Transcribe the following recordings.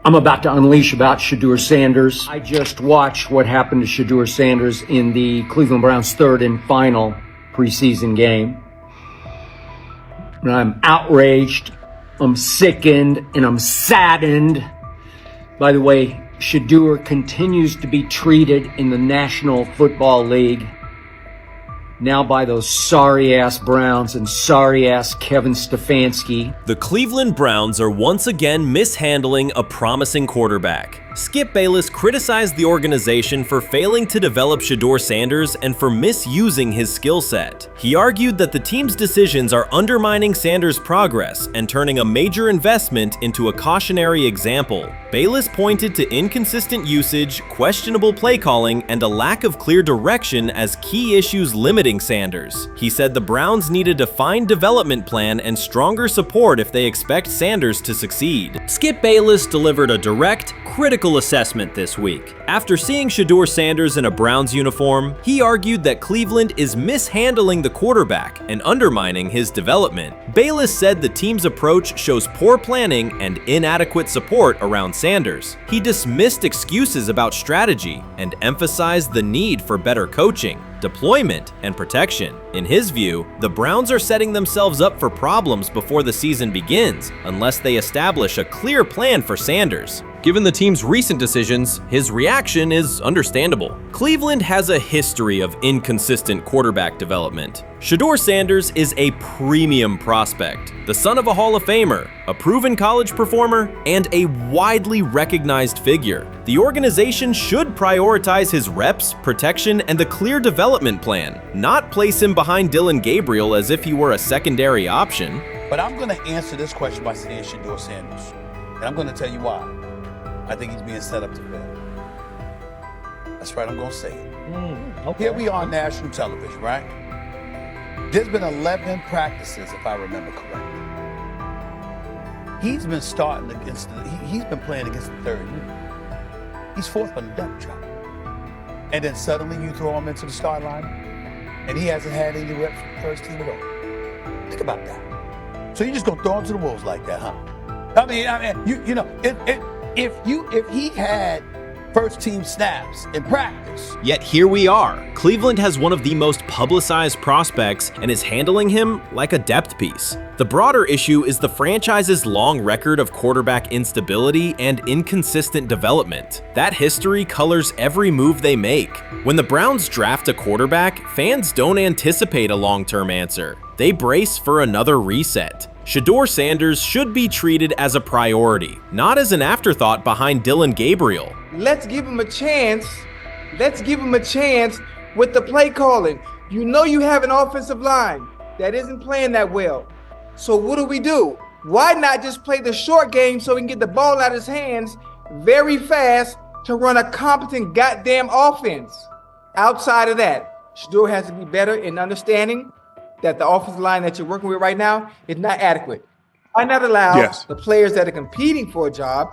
I'm about to unleash about Shedeur Sanders. I just watched what happened to Shedeur Sanders in the Cleveland Browns' third and final preseason game. And I'm outraged, I'm sickened, and I'm saddened. By the way, Shedeur continues to be treated in the National Football League now by those sorry-ass Browns and sorry-ass Kevin Stefanski. The Cleveland Browns are once again mishandling a promising quarterback. Skip Bayless criticized the organization for failing to develop Shedeur Sanders and for misusing his skill set. He argued that the team's decisions are undermining Sanders' progress and turning a major investment into a cautionary example. Bayless pointed to inconsistent usage, questionable play calling, and a lack of clear direction as key issues limiting Sanders. He said the Browns need a defined development plan and stronger support if they expect Sanders to succeed. Skip Bayless delivered a direct, critical assessment this week. After seeing Shedeur Sanders in a Browns uniform, he argued that Cleveland is mishandling the quarterback and undermining his development. Bayless said the team's approach shows poor planning and inadequate support around Sanders. He dismissed excuses about strategy and emphasized the need for better coaching, deployment, and protection. In his view, the Browns are setting themselves up for problems before the season begins unless they establish a clear plan for Sanders. Given the team's recent decisions, his reaction is understandable. Cleveland has a history of inconsistent quarterback development. Shedeur Sanders is a premium prospect, the son of a Hall of Famer, a proven college performer, and a widely recognized figure. The organization should prioritize his reps, protection, and a clear development plan, not place him behind Dillon Gabriel as if he were a secondary option. But I'm going to answer this question by saying Shedeur Sanders, and I'm going to tell you why. I think he's being set up to fail. That's right, I'm going to say it. Okay. Here we are on national television, right? There's been 11 practices, if I remember correctly. He's been starting against he's been playing against the third unit. He's fourth on the depth chart. And then suddenly you throw him into the start line, and he hasn't had any reps for the first team at all. Think about that. So you're just going to throw him to the wolves like that, huh? I mean, you know, if he had first team snaps in practice. Yet here we are. Cleveland has one of the most publicized prospects and is handling him like a depth piece. The broader issue is the franchise's long record of quarterback instability and inconsistent development. That history colors every move they make. When the Browns draft a quarterback, fans don't anticipate a long-term answer. They brace for another reset. Shedeur Sanders should be treated as a priority, not as an afterthought behind Dillon Gabriel. Let's give him a chance. Let's give him a chance with the play calling. You know you have an offensive line that isn't playing that well. So what do? Why not just play the short game so he can get the ball out of his hands very fast to run a competent goddamn offense? Outside of that, Shedeur has to be better in understanding that the offensive line that you're working with right now is not adequate. Why not allow the players that are competing for a job,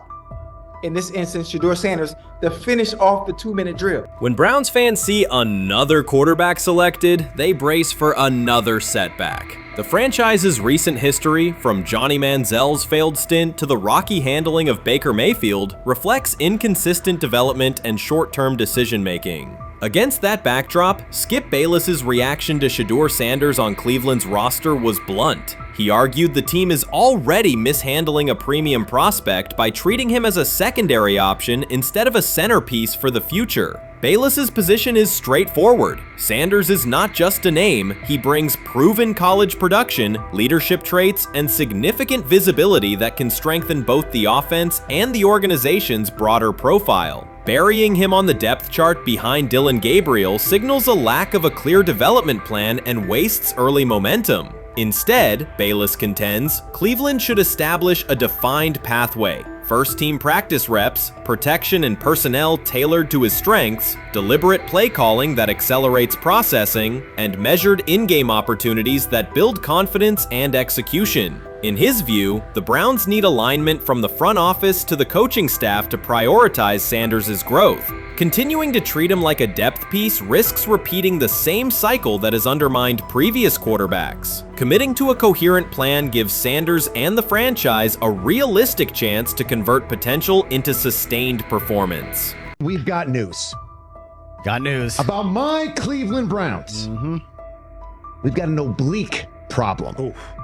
in this instance, Shedeur Sanders, to finish off the 2-minute drill? When Browns fans see another quarterback selected, they brace for another setback. The franchise's recent history, from Johnny Manziel's failed stint to the rocky handling of Baker Mayfield, reflects inconsistent development and short-term decision-making. Against that backdrop, Skip Bayless's reaction to Shedeur Sanders on Cleveland's roster was blunt. He argued the team is already mishandling a premium prospect by treating him as a secondary option instead of a centerpiece for the future. Bayless's position is straightforward. Sanders is not just a name, he brings proven college production, leadership traits, and significant visibility that can strengthen both the offense and the organization's broader profile. Burying him on the depth chart behind Dillon Gabriel signals a lack of a clear development plan and wastes early momentum. Instead, Bayless contends, Cleveland should establish a defined pathway. First-team practice reps, protection and personnel tailored to his strengths, deliberate play calling that accelerates processing, and measured in-game opportunities that build confidence and execution. In his view, the Browns need alignment from the front office to the coaching staff to prioritize Sanders' growth. Continuing to treat him like a depth piece risks repeating the same cycle that has undermined previous quarterbacks. Committing to a coherent plan gives Sanders and the franchise a realistic chance to convert potential into sustained performance. We've got news. Got news. About my Cleveland Browns. We've got an oblique problem.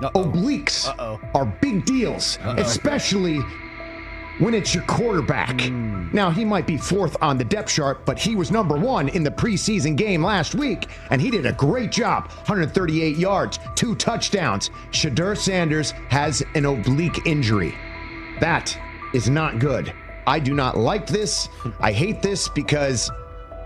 Obliques are big deals, especially when it's your quarterback. Now, he might be fourth on the depth chart, but he was number one in the preseason game last week, and he did a great job. 138 yards, 2 touchdowns. Shedeur Sanders has an oblique injury. That is not good. I do not like this. I hate this because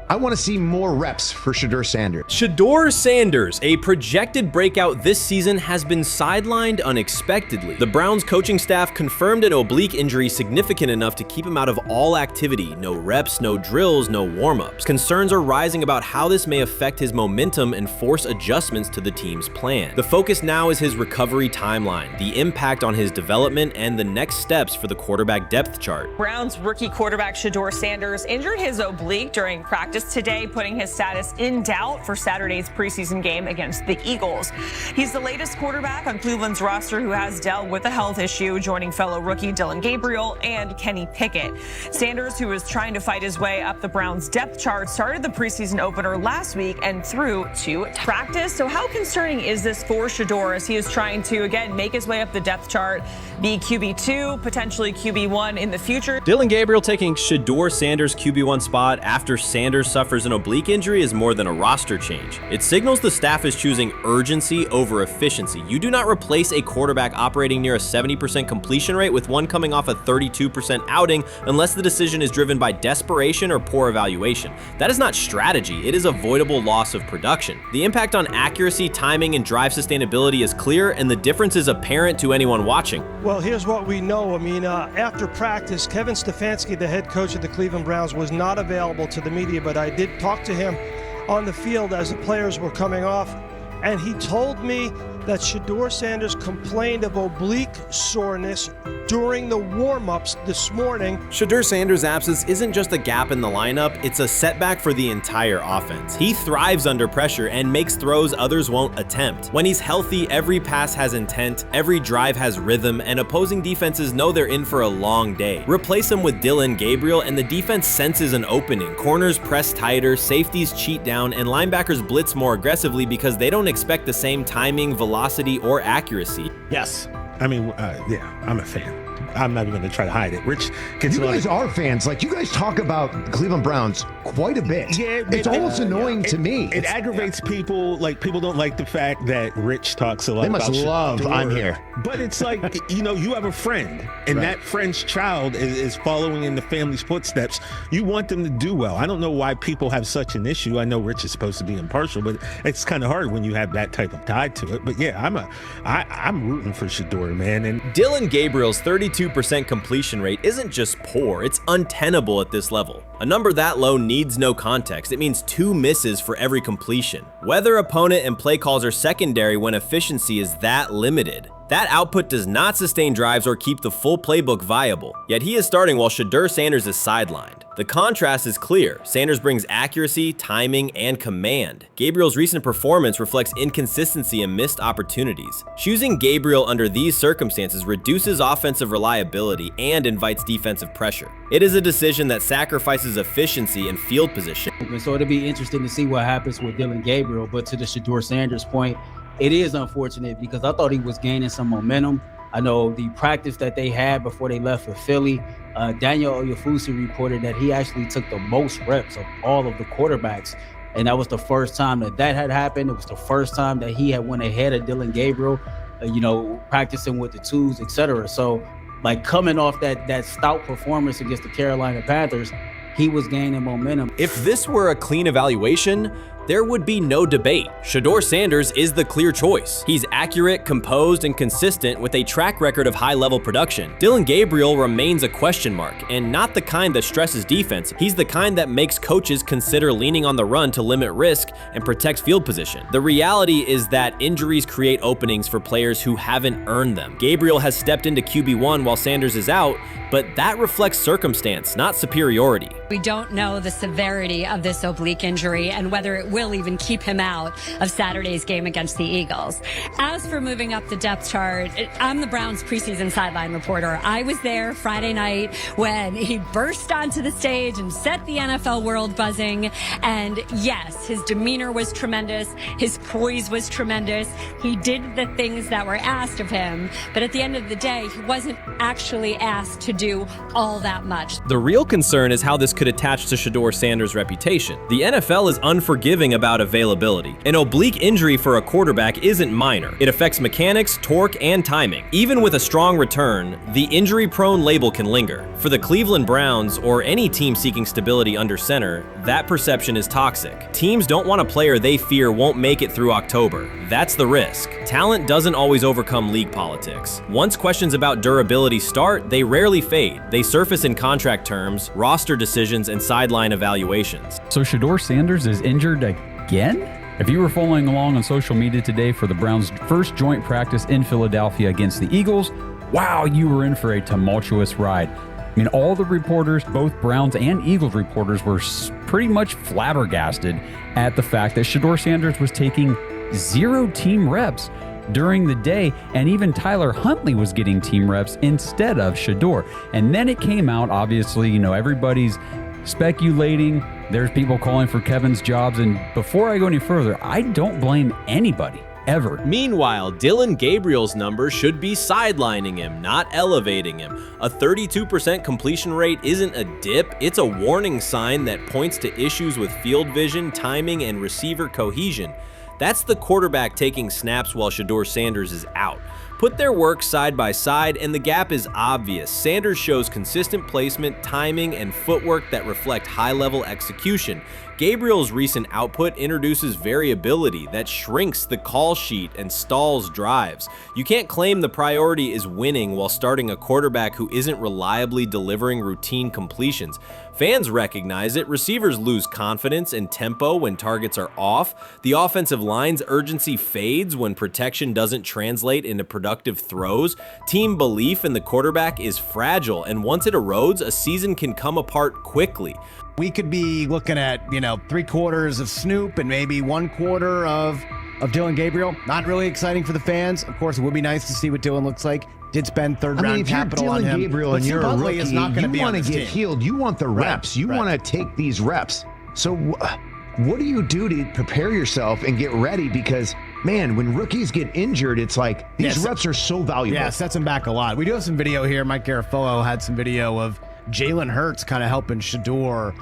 I want to see more reps for Shedeur Sanders. Shedeur Sanders, a projected breakout this season, has been sidelined unexpectedly. The Browns coaching staff confirmed an oblique injury significant enough to keep him out of all activity. No reps, no drills, no warm-ups. Concerns are rising about how this may affect his momentum and force adjustments to the team's plan. The focus now is his recovery timeline, the impact on his development, and the next steps for the quarterback depth chart. Browns rookie quarterback Shedeur Sanders injured his oblique during practice today, putting his status in doubt for Saturday's preseason game against the Eagles. He's the latest quarterback on Cleveland's roster who has dealt with a health issue, joining fellow rookie Dillon Gabriel and Kenny Pickett. Sanders, who is trying to fight his way up the Browns depth chart, started the preseason opener last week and threw to practice. So how concerning is this for Shedeur as he is trying to, again, make his way up the depth chart, be QB2, potentially QB1 in the future? Dillon Gabriel taking Shedeur Sanders' QB1 spot after Sanders suffers an oblique injury is more than a roster change. It signals the staff is choosing urgency over efficiency. You do not replace a quarterback operating near a 70% completion rate with one coming off a 32% outing unless the decision is driven by desperation or poor evaluation. That is not strategy, it is avoidable loss of production. The impact on accuracy, timing, and drive sustainability is clear, and the difference is apparent to anyone watching. Well, here's what we know. I mean, after practice, Kevin Stefanski, the head coach of the Cleveland Browns, was not available to the media, but I did talk to him on the field as the players were coming off, and he told me that Shedeur Sanders complained of oblique soreness during the warm-ups this morning. Shedeur Sanders' absence isn't just a gap in the lineup, it's a setback for the entire offense. He thrives under pressure and makes throws others won't attempt. When he's healthy, every pass has intent, every drive has rhythm, and opposing defenses know they're in for a long day. Replace him with Dillon Gabriel and the defense senses an opening. Corners press tighter, safeties cheat down, and linebackers blitz more aggressively because they don't expect the same timing, velocity, or accuracy. Yes. I mean, yeah, I'm a fan. I'm not even going to try to hide it. Rich gets You guys are fans. Like, you guys talk about the Cleveland Browns quite a bit. Yeah, it's almost annoying to me. It aggravates people. Like, people don't like the fact that Rich talks a lot They about must love Shedeur. I'm here. But it's like, you know, you have a friend, and Right. that friend's child is following in the family's footsteps. You want them to do well. I don't know why people have such an issue. I know Rich is supposed to be impartial, but it's kind of hard when you have that type of tie to it. But yeah, I'm rooting for Shedeur, man. And Dillon Gabriel's 32% completion rate isn't just poor, it's untenable at this level. A number that low needs no context. It means 2 misses for every completion. Weather, opponent, and play calls are secondary when efficiency is that limited. That output does not sustain drives or keep the full playbook viable, yet he is starting while Shedeur Sanders is sidelined. The contrast is clear. Sanders brings accuracy, timing, and command. Gabriel's recent performance reflects inconsistency and missed opportunities. Choosing Gabriel under these circumstances reduces offensive reliability and invites defensive pressure. It is a decision that sacrifices efficiency and field position. So it'll be interesting to see what happens with Dillon Gabriel, but to the Shedeur Sanders point, it is unfortunate because I thought he was gaining some momentum. I know the practice that they had before they left for Philly, Daniel Oyefusi reported that he actually took the most reps of all of the quarterbacks. And that was the first time that had happened. It was the first time that he had went ahead of Dillon Gabriel, practicing with the twos, etc. So like coming off that stout performance against the Carolina Panthers, he was gaining momentum. If this were a clean evaluation, there would be no debate. Shedeur Sanders is the clear choice. He's accurate, composed, and consistent with a track record of high-level production. Dillon Gabriel remains a question mark, and not the kind that stresses defense. He's the kind that makes coaches consider leaning on the run to limit risk and protect field position. The reality is that injuries create openings for players who haven't earned them. Gabriel has stepped into QB1 while Sanders is out, but that reflects circumstance, not superiority. We don't know the severity of this oblique injury and whether it will even keep him out of Saturday's game against the Eagles. As for moving up the depth chart, I'm the Browns preseason sideline reporter. I was there Friday night when he burst onto the stage and set the NFL world buzzing. And yes, his demeanor was tremendous. His poise was tremendous. He did the things that were asked of him. But at the end of the day, he wasn't actually asked to do all that much. The real concern is how this could attach to Shedeur Sanders' reputation. The NFL is unforgiving about availability. An oblique injury for a quarterback isn't minor. It affects mechanics, torque, and timing. Even with a strong return, the injury-prone label can linger. For the Cleveland Browns, or any team seeking stability under center, that perception is toxic. Teams don't want a player they fear won't make it through October. That's the risk. Talent doesn't always overcome league politics. Once questions about durability start, they rarely fade. They surface in contract terms, roster decisions, and sideline evaluations. So Shedeur Sanders is injured again? If you were following along on social media today for the Browns' first joint practice in Philadelphia against the Eagles, wow, you were in for a tumultuous ride. I mean, all the reporters, both Browns and Eagles reporters, were pretty much flabbergasted at the fact that Shedeur Sanders was taking 0 team reps during the day, and even Tyler Huntley was getting team reps instead of Shedeur. And then it came out, obviously, everybody's speculating. There's people calling for Kevin's jobs, and before I go any further, I don't blame anybody. Ever. Meanwhile, Dillon Gabriel's numbers should be sidelining him, not elevating him. A 32% completion rate isn't a dip, it's a warning sign that points to issues with field vision, timing, and receiver cohesion. That's the quarterback taking snaps while Shedeur Sanders is out. Put their work side by side and the gap is obvious. Sanders shows consistent placement, timing, and footwork that reflect high-level execution. Gabriel's recent output introduces variability that shrinks the call sheet and stalls drives. You can't claim the priority is winning while starting a quarterback who isn't reliably delivering routine completions. Fans recognize it, receivers lose confidence and tempo when targets are off, the offensive line's urgency fades when protection doesn't translate into productive throws, team belief in the quarterback is fragile, and once it erodes, a season can come apart quickly. We could be looking at, 3/4 of Snoop and maybe 1/4 of Dillon Gabriel. Not really exciting for the fans. Of course, it would be nice to see what Dillon looks like. Did spend third-round capital on him. If you're Dillon Gabriel and you're a rookie, is not going to be you on want to this get team. healed. You want the reps. You want to take these reps. So what do you do to prepare yourself and get ready? Because, man, when rookies get injured, it's like these reps are so valuable. Yeah, sets them back a lot. We do have some video here. Mike Garafolo had some video of Jalen Hurts kind of helping Shedeur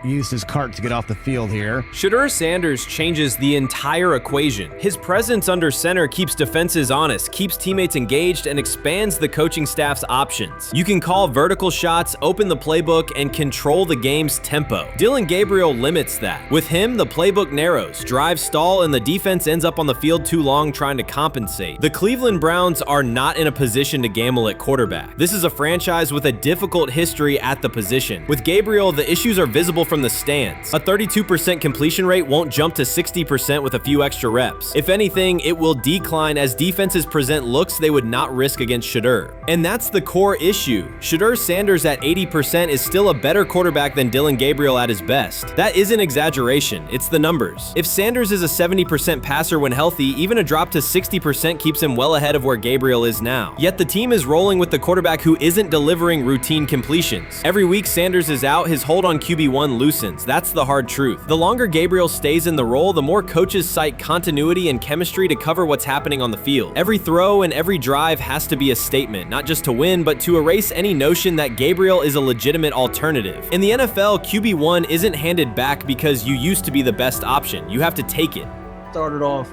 use his cart to get off the field here. Shedeur Sanders changes the entire equation. His presence under center keeps defenses honest, keeps teammates engaged, and expands the coaching staff's options. You can call vertical shots, open the playbook, and control the game's tempo. Dillon Gabriel limits that. With him, the playbook narrows, drives stall, and the defense ends up on the field too long trying to compensate. The Cleveland Browns are not in a position to gamble at quarterback. This is a franchise with a difficult history at the position. With Gabriel, the issues are visible from the stands. A 32% completion rate won't jump to 60% with a few extra reps. If anything, it will decline as defenses present looks they would not risk against Shedeur. And that's the core issue. Shedeur Sanders at 80% is still a better quarterback than Dillon Gabriel at his best. That isn't exaggeration, it's the numbers. If Sanders is a 70% passer when healthy, even a drop to 60% keeps him well ahead of where Gabriel is now. Yet the team is rolling with the quarterback who isn't delivering routine completions. Every week Sanders is out, his hold on QB1 loosens. That's the hard truth. The longer Gabriel stays in the role, the more coaches cite continuity and chemistry to cover what's happening on the field. Every throw and every drive has to be a statement, not just to win, but to erase any notion that Gabriel is a legitimate alternative. In the NFL, QB1 isn't handed back because you used to be the best option. You have to take it. Started off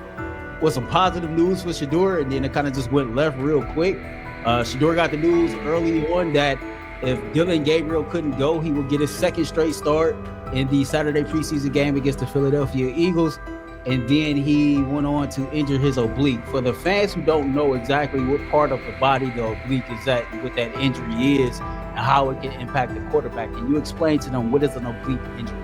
with some positive news for Shedeur, and then it kind of just went left real quick. Shedeur got the news early on that if Dillon Gabriel couldn't go, he would get his second straight start in the Saturday preseason game against the Philadelphia Eagles, and then he went on to injure his oblique. For the fans who don't know exactly what part of the body the oblique is at, what that injury is, and how it can impact the quarterback, can you explain to them what is an oblique injury?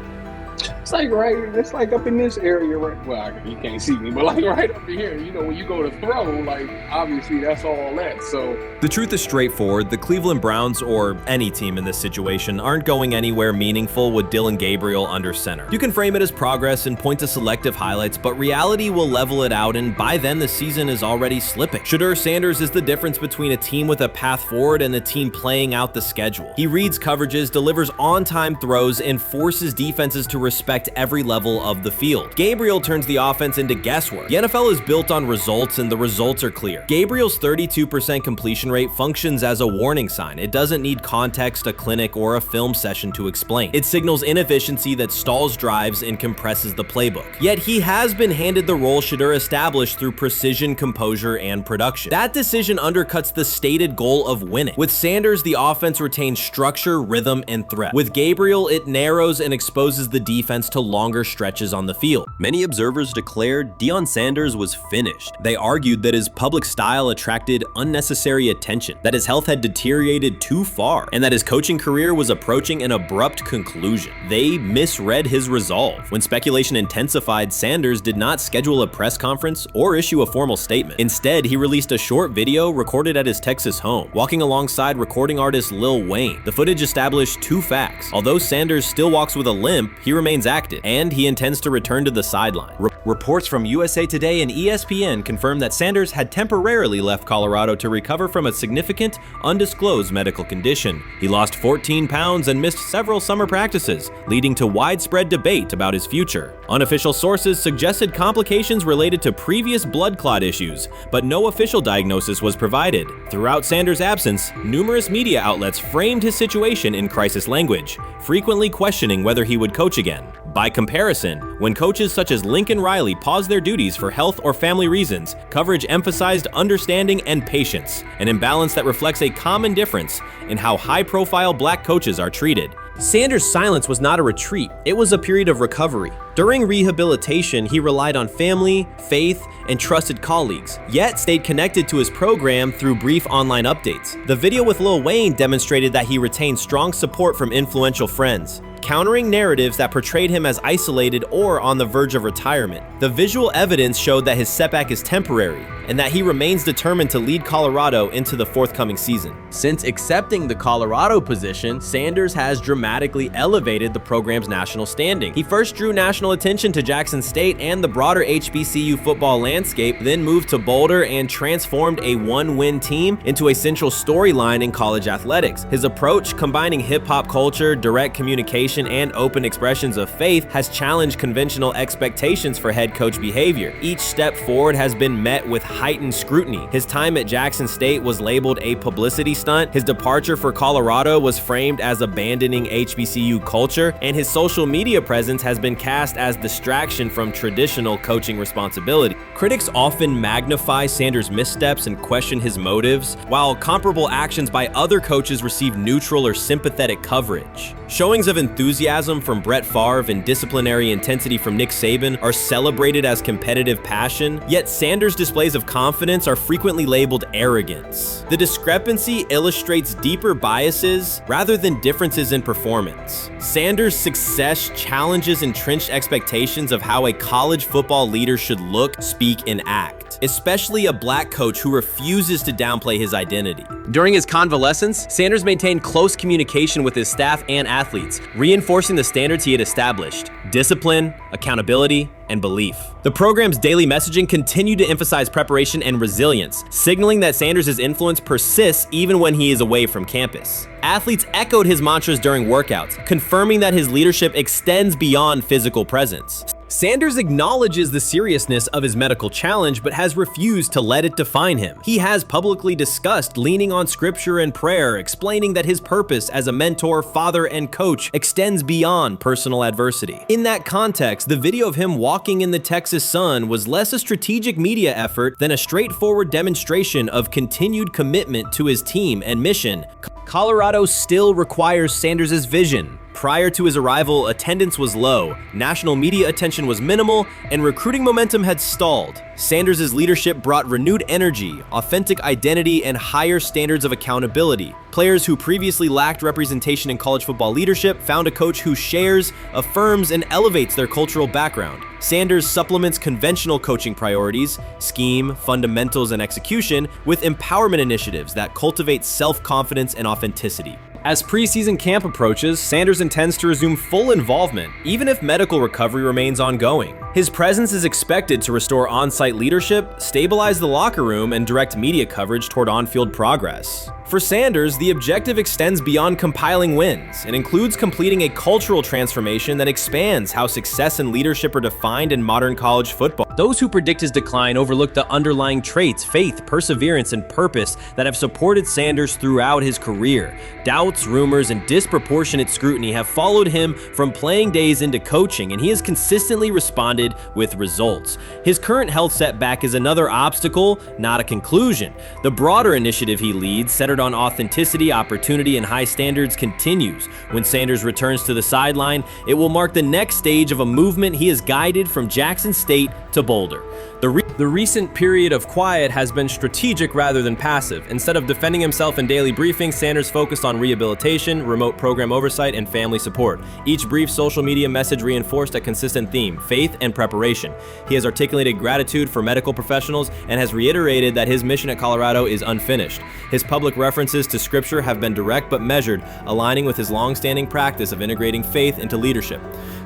It's like up in this area, right? Well, you can't see me, but like right up in here, when you go to throw, like obviously that's all that. So the truth is straightforward. The Cleveland Browns, or any team in this situation, aren't going anywhere meaningful with Dillon Gabriel under center. You can frame it as progress and point to selective highlights, but reality will level it out, and by then the season is already slipping. Shedeur Sanders is the difference between a team with a path forward and a team playing out the schedule. He reads coverages, delivers on-time throws, and forces defenses to respect every level of the field. Gabriel turns the offense into guesswork. The NFL is built on results, and the results are clear. Gabriel's 32% completion rate functions as a warning sign. It doesn't need context, a clinic, or a film session to explain. It signals inefficiency that stalls drives and compresses the playbook. Yet he has been handed the role Shedeur established through precision, composure, and production. That decision undercuts the stated goal of winning. With Sanders, the offense retains structure, rhythm, and threat. With Gabriel, it narrows and exposes the defense to longer stretches on the field. Many observers declared Deion Sanders was finished. They argued that his public style attracted unnecessary attention, that his health had deteriorated too far, and that his coaching career was approaching an abrupt conclusion. They misread his resolve. When speculation intensified, Sanders did not schedule a press conference or issue a formal statement. Instead, he released a short video recorded at his Texas home, walking alongside recording artist Lil Wayne. The footage established two facts. Although Sanders still walks with a limp, he remains active, and he intends to return to the sideline. Reports from USA Today and ESPN confirm that Sanders had temporarily left Colorado to recover from a significant, undisclosed medical condition. He lost 14 pounds and missed several summer practices, leading to widespread debate about his future. Unofficial sources suggested complications related to previous blood clot issues, but no official diagnosis was provided. Throughout Sanders' absence, numerous media outlets framed his situation in crisis language, frequently questioning whether he would coach again. By comparison, when coaches such as Lincoln Riley paused their duties for health or family reasons, coverage emphasized understanding and patience, an imbalance that reflects a common difference in how high-profile black coaches are treated. Sanders' silence was not a retreat, it was a period of recovery. During rehabilitation, he relied on family, faith, and trusted colleagues, yet stayed connected to his program through brief online updates. The video with Lil Wayne demonstrated that he retained strong support from influential friends, countering narratives that portrayed him as isolated or on the verge of retirement. The visual evidence showed that his setback is temporary, and that he remains determined to lead Colorado into the forthcoming season. Since accepting the Colorado position, Sanders has dramatically elevated the program's national standing. He first drew national attention to Jackson State and the broader HBCU football landscape, then moved to Boulder and transformed a one-win team into a central storyline in college athletics. His approach, combining hip-hop culture, direct communication, and open expressions of faith, has challenged conventional expectations for head coach behavior. Each step forward has been met with heightened scrutiny. His time at Jackson State was labeled a publicity stunt, his departure for Colorado was framed as abandoning HBCU culture, and his social media presence has been cast as distraction from traditional coaching responsibility. Critics often magnify Sanders' missteps and question his motives, while comparable actions by other coaches receive neutral or sympathetic coverage. Showings of enthusiasm from Brett Favre and disciplinary intensity from Nick Saban are celebrated as competitive passion, yet Sanders' displays of confidence are frequently labeled arrogance. The discrepancy illustrates deeper biases rather than differences in performance. Sanders' success challenges entrenched expectations of how a college football leader should look, speak, and act, especially a black coach who refuses to downplay his identity. During his convalescence, Sanders maintained close communication with his staff and athletes, reinforcing the standards he had established: discipline, accountability, and belief. The program's daily messaging continued to emphasize preparation and resilience, signaling that Sanders' influence persists even when he is away from campus. Athletes echoed his mantras during workouts, confirming that his leadership extends beyond physical presence. Sanders acknowledges the seriousness of his medical challenge, but has refused to let it define him. He has publicly discussed leaning on scripture and prayer, explaining that his purpose as a mentor, father, and coach extends beyond personal adversity. In that context, the video of him walking in the Texas sun was less a strategic media effort than a straightforward demonstration of continued commitment to his team and mission. Colorado still requires Sanders' vision, prior to his arrival, attendance was low, national media attention was minimal, and recruiting momentum had stalled. Sanders' leadership brought renewed energy, authentic identity, and higher standards of accountability. Players who previously lacked representation in college football leadership found a coach who shares, affirms, and elevates their cultural background. Sanders supplements conventional coaching priorities, scheme, fundamentals, and execution with empowerment initiatives that cultivate self-confidence and authenticity. As preseason camp approaches, Sanders intends to resume full involvement, even if medical recovery remains ongoing. His presence is expected to restore on-site leadership, stabilize the locker room, and direct media coverage toward on-field progress. For Sanders, the objective extends beyond compiling wins and includes completing a cultural transformation that expands how success and leadership are defined in modern college football. Those who predict his decline overlook the underlying traits, faith, perseverance, and purpose that have supported Sanders throughout his career. Doubts, rumors, and disproportionate scrutiny have followed him from playing days into coaching, and he has consistently responded with results. His current health setback is another obstacle, not a conclusion. The broader initiative he leads, centered on authenticity, opportunity, and high standards, continues. When Sanders returns to the sideline, it will mark the next stage of a movement he has guided from Jackson State to Boulder. The recent period of quiet has been strategic rather than passive. Instead of defending himself in daily briefings, Sanders focused on rehabilitation, remote program oversight, and family support. Each brief social media message reinforced a consistent theme: faith and preparation. He has articulated gratitude for medical professionals and has reiterated that his mission at Colorado is unfinished. His public references to scripture have been direct but measured, aligning with his long-standing practice of integrating faith into leadership.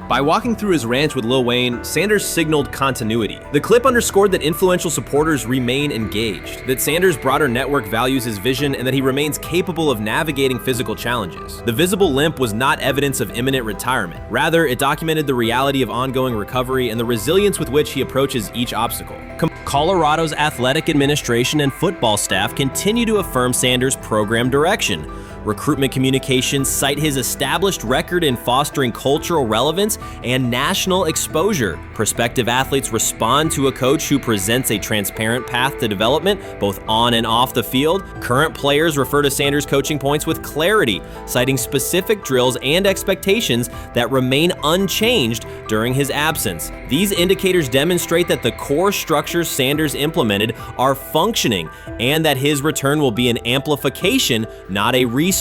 By walking through his ranch with Lil Wayne, Sanders signaled continuity. The clip underscored that influential supporters remain engaged, that Sanders' broader network values his vision, and that he remains capable of navigating physical challenges. The visible limp was not evidence of imminent retirement. Rather, it documented the reality of ongoing recovery and the resilience with which he approaches each obstacle. Colorado's athletic administration and football staff continue to affirm Sanders' program direction. Recruitment communications cite his established record in fostering cultural relevance and national exposure. Prospective athletes respond to a coach who presents a transparent path to development, both on and off the field. Current players refer to Sanders' coaching points with clarity, citing specific drills and expectations that remain unchanged during his absence. These indicators demonstrate that the core structures Sanders implemented are functioning and that his return will be an amplification, not a restart.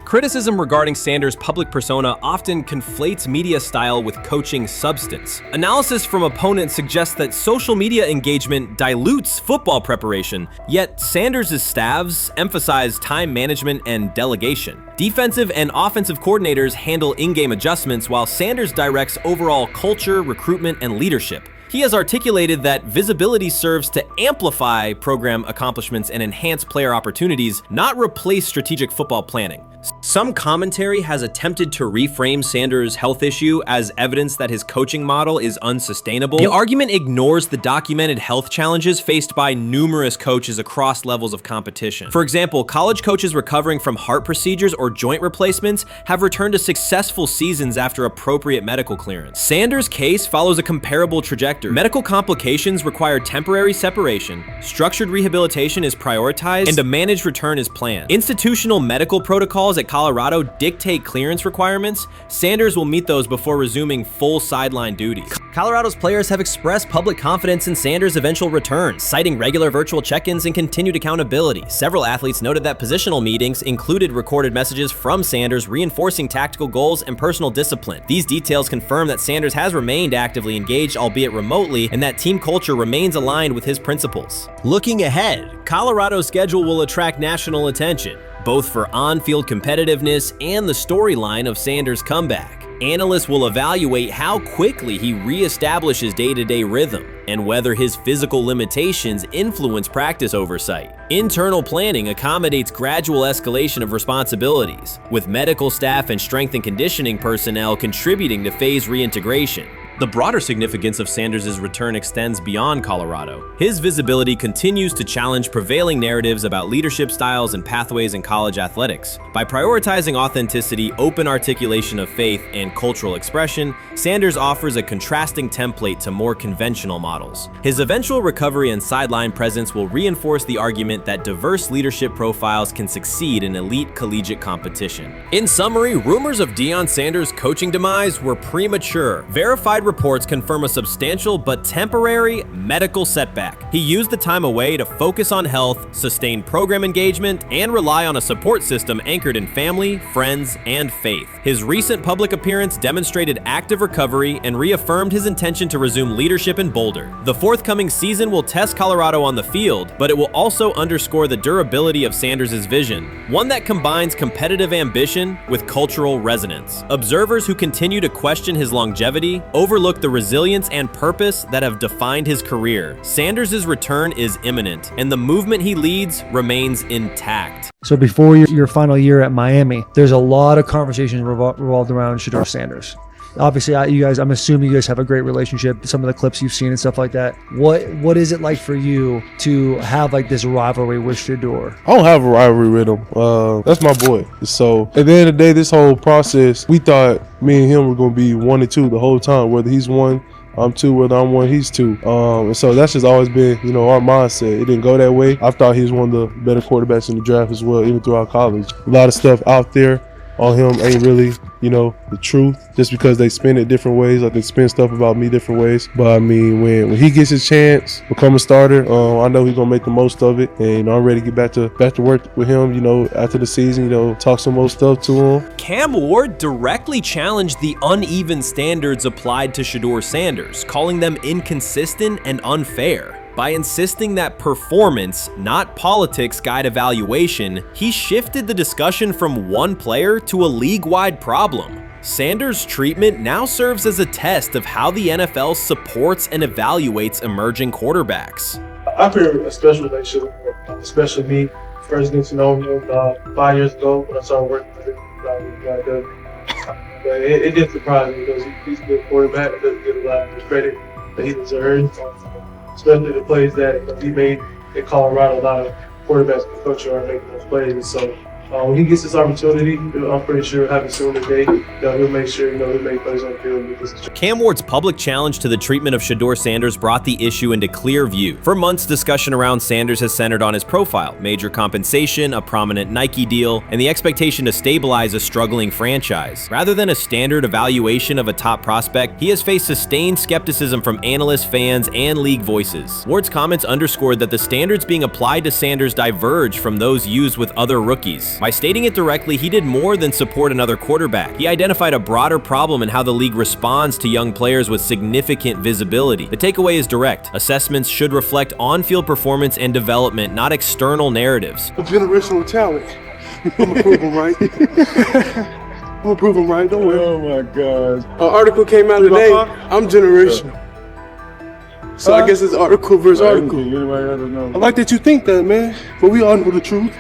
Criticism regarding Sanders' public persona often conflates media style with coaching substance. Analysis from opponents suggests that social media engagement dilutes football preparation, yet Sanders' staffs emphasize time management and delegation. Defensive and offensive coordinators handle in-game adjustments while Sanders directs overall culture, recruitment, and leadership. He has articulated that visibility serves to amplify program accomplishments and enhance player opportunities, not replace strategic football planning. Some commentary has attempted to reframe Sanders' health issue as evidence that his coaching model is unsustainable. The argument ignores the documented health challenges faced by numerous coaches across levels of competition. For example, college coaches recovering from heart procedures or joint replacements have returned to successful seasons after appropriate medical clearance. Sanders' case follows a comparable trajectory. Medical complications require temporary separation, structured rehabilitation is prioritized, and a managed return is planned. Institutional medical protocols at Colorado dictate clearance requirements. Sanders will meet those before resuming full sideline duties. Colorado's players have expressed public confidence in Sanders' eventual return, citing regular virtual check-ins and continued accountability. Several athletes noted that positional meetings included recorded messages from Sanders reinforcing tactical goals and personal discipline. These details confirm that Sanders has remained actively engaged, albeit remotely, and that team culture remains aligned with his principles. Looking ahead, Colorado's schedule will attract national attention, both for on-field competitiveness and the storyline of Sanders' comeback. Analysts will evaluate how quickly he reestablishes day-to-day rhythm and whether his physical limitations influence practice oversight. Internal planning accommodates gradual escalation of responsibilities, with medical staff and strength and conditioning personnel contributing to phase reintegration. The broader significance of Sanders' return extends beyond Colorado. His visibility continues to challenge prevailing narratives about leadership styles and pathways in college athletics. By prioritizing authenticity, open articulation of faith, and cultural expression, Sanders offers a contrasting template to more conventional models. His eventual recovery and sideline presence will reinforce the argument that diverse leadership profiles can succeed in elite collegiate competition. In summary, rumors of Deion Sanders' coaching demise were premature. Verified reports confirm a substantial but temporary medical setback. He used the time away to focus on health, sustain program engagement, and rely on a support system anchored in family, friends, and faith. His recent public appearance demonstrated active recovery and reaffirmed his intention to resume leadership in Boulder. The forthcoming season will test Colorado on the field, but it will also underscore the durability of Sanders' vision, one that combines competitive ambition with cultural resonance. Observers who continue to question his longevity overlook the resilience and purpose that have defined his career. Sanders' return is imminent, and the movement he leads remains intact. So before your final year at Miami, there's a lot of conversations revolved around Shedeur Sanders. Obviously, I'm assuming you guys have a great relationship. Some of the clips you've seen and stuff like that. What is it like for you to have like this rivalry with Shedeur? I don't have a rivalry with him. That's my boy. So at the end of the day, this whole process, we thought me and him were going to be 1 and 2 the whole time. Whether he's 1, I'm 2. Whether I'm 1, he's 2. And so that's just always been, our mindset. It didn't go that way. I thought he was one of the better quarterbacks in the draft as well, even throughout college. A lot of stuff out there on him ain't really, the truth, just because they spin it different ways. Like they spin stuff about me different ways. But I mean, when he gets his chance, become a starter, I know he's gonna make the most of it. And I'm ready to get back to work with him, after the season, talk some more stuff to him. Cam Ward directly challenged the uneven standards applied to Shedeur Sanders, calling them inconsistent and unfair. By insisting that performance, not politics, guide evaluation, he shifted the discussion from one player to a league-wide problem. Sanders' treatment now serves as a test of how the NFL supports and evaluates emerging quarterbacks. I feel a special relationship with him, especially me. First getting to know him 5 years ago when I started working with him. But it did surprise me because he's a good quarterback. It doesn't get a lot of the credit that he deserves. Especially the plays that he made in Colorado. A lot of quarterbacks and coaches are making those plays. So when he gets this opportunity, I'm pretty sure he'll have it soon today. He'll make sure he'll make plays on the field. Cam Ward's public challenge to the treatment of Shedeur Sanders brought the issue into clear view. For months, discussion around Sanders has centered on his profile, major compensation, a prominent Nike deal, and the expectation to stabilize a struggling franchise. Rather than a standard evaluation of a top prospect, he has faced sustained skepticism from analysts, fans, and league voices. Ward's comments underscored that the standards being applied to Sanders diverge from those used with other rookies. By stating it directly, he did more than support another quarterback. He identified a broader problem in how the league responds to young players with significant visibility. The takeaway is direct. Assessments should reflect on-field performance and development, not external narratives. A generational talent. I'm gonna prove him right. I'm gonna prove him right. Don't worry. Oh my God. An article came out today. I'm generational. So I guess it's article versus article. I like that you think that, man. But we all know the truth.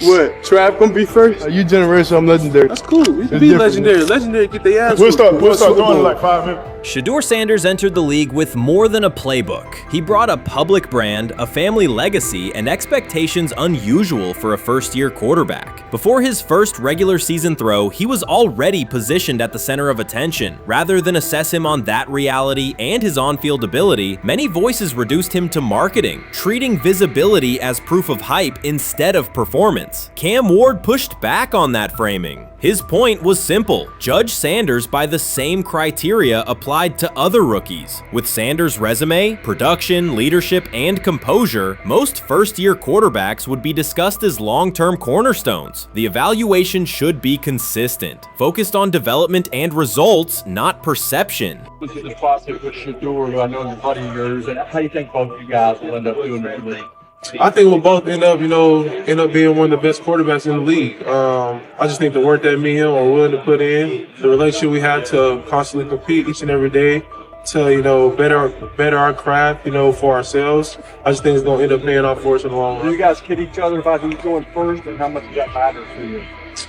What? Trav gonna be first? You generational, I'm legendary. That's cool. We can be legendary. Legendary, get their ass. We'll start going in like 5 minutes. Shedeur Sanders entered the league with more than a playbook. He brought a public brand, a family legacy, and expectations unusual for a first-year quarterback. Before his first regular season throw, he was already positioned at the center of attention. Rather than assess him on that reality and his on-field ability, many voices reduced him to marketing, treating visibility as proof of hype instead of performance. Cam Ward pushed back on that framing. His point was simple: judge Sanders by the same criteria applied to other rookies. With Sanders' resume, production, leadership, and composure, most first-year quarterbacks would be discussed as long-term cornerstones. The evaluation should be consistent, focused on development and results, not perception. This is the process with Shedeur, who I know is a buddy of yours, and how do you think both of you guys will end up doing in the league? I think we'll both end up being one of the best quarterbacks in the league. I just think the work that me and him are willing to put in, the relationship we have to constantly compete each and every day, to better our craft, for ourselves. I just think it's gonna end up paying off for us in the long run. Do you guys kid each other about who's going first and how much that matters to you?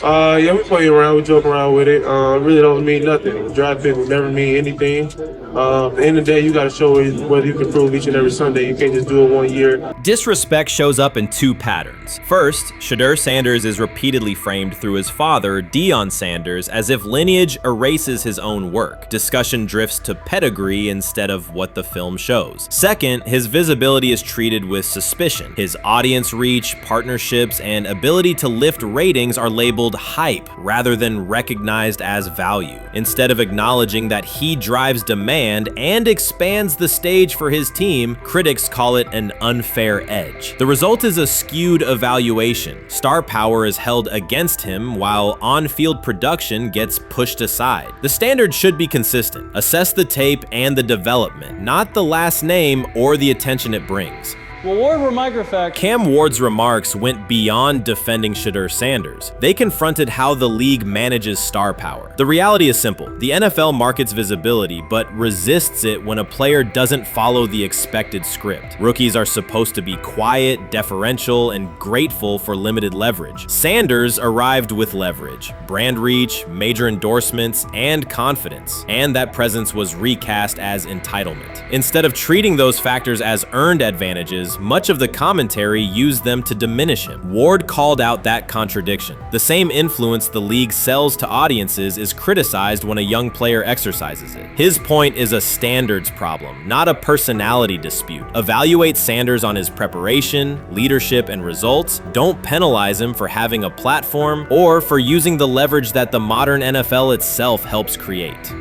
Yeah, we play around, we joke around with it. Really don't mean nothing. Draft pick will never mean anything. At the end of the day, you got to show whether you can prove each and every Sunday. You can't just do it 1 year. Disrespect shows up in two patterns. First, Shedeur Sanders is repeatedly framed through his father, Deion Sanders, as if lineage erases his own work. Discussion drifts to pedigree instead of what the film shows. Second, his visibility is treated with suspicion. His audience reach, partnerships, and ability to lift ratings are labeled hype rather than recognized as value. Instead of acknowledging that he drives demand and expands the stage for his team, critics call it an unfair edge. The result is a skewed evaluation. Star power is held against him while on-field production gets pushed aside. The standard should be consistent. Assess the tape and the development, not the last name or the attention it brings. Well, Ward, we're microfact. Cam Ward's remarks went beyond defending Shedeur Sanders. They confronted how the league manages star power. The reality is simple. The NFL markets visibility, but resists it when a player doesn't follow the expected script. Rookies are supposed to be quiet, deferential, and grateful for limited leverage. Sanders arrived with leverage, brand reach, major endorsements, and confidence. And that presence was recast as entitlement. Instead of treating those factors as earned advantages, much of the commentary used them to diminish him. Ward called out that contradiction. The same influence the league sells to audiences is criticized when a young player exercises it. His point is a standards problem, not a personality dispute. Evaluate Sanders on his preparation, leadership, and results. Don't penalize him for having a platform or for using the leverage that the modern NFL itself helps create.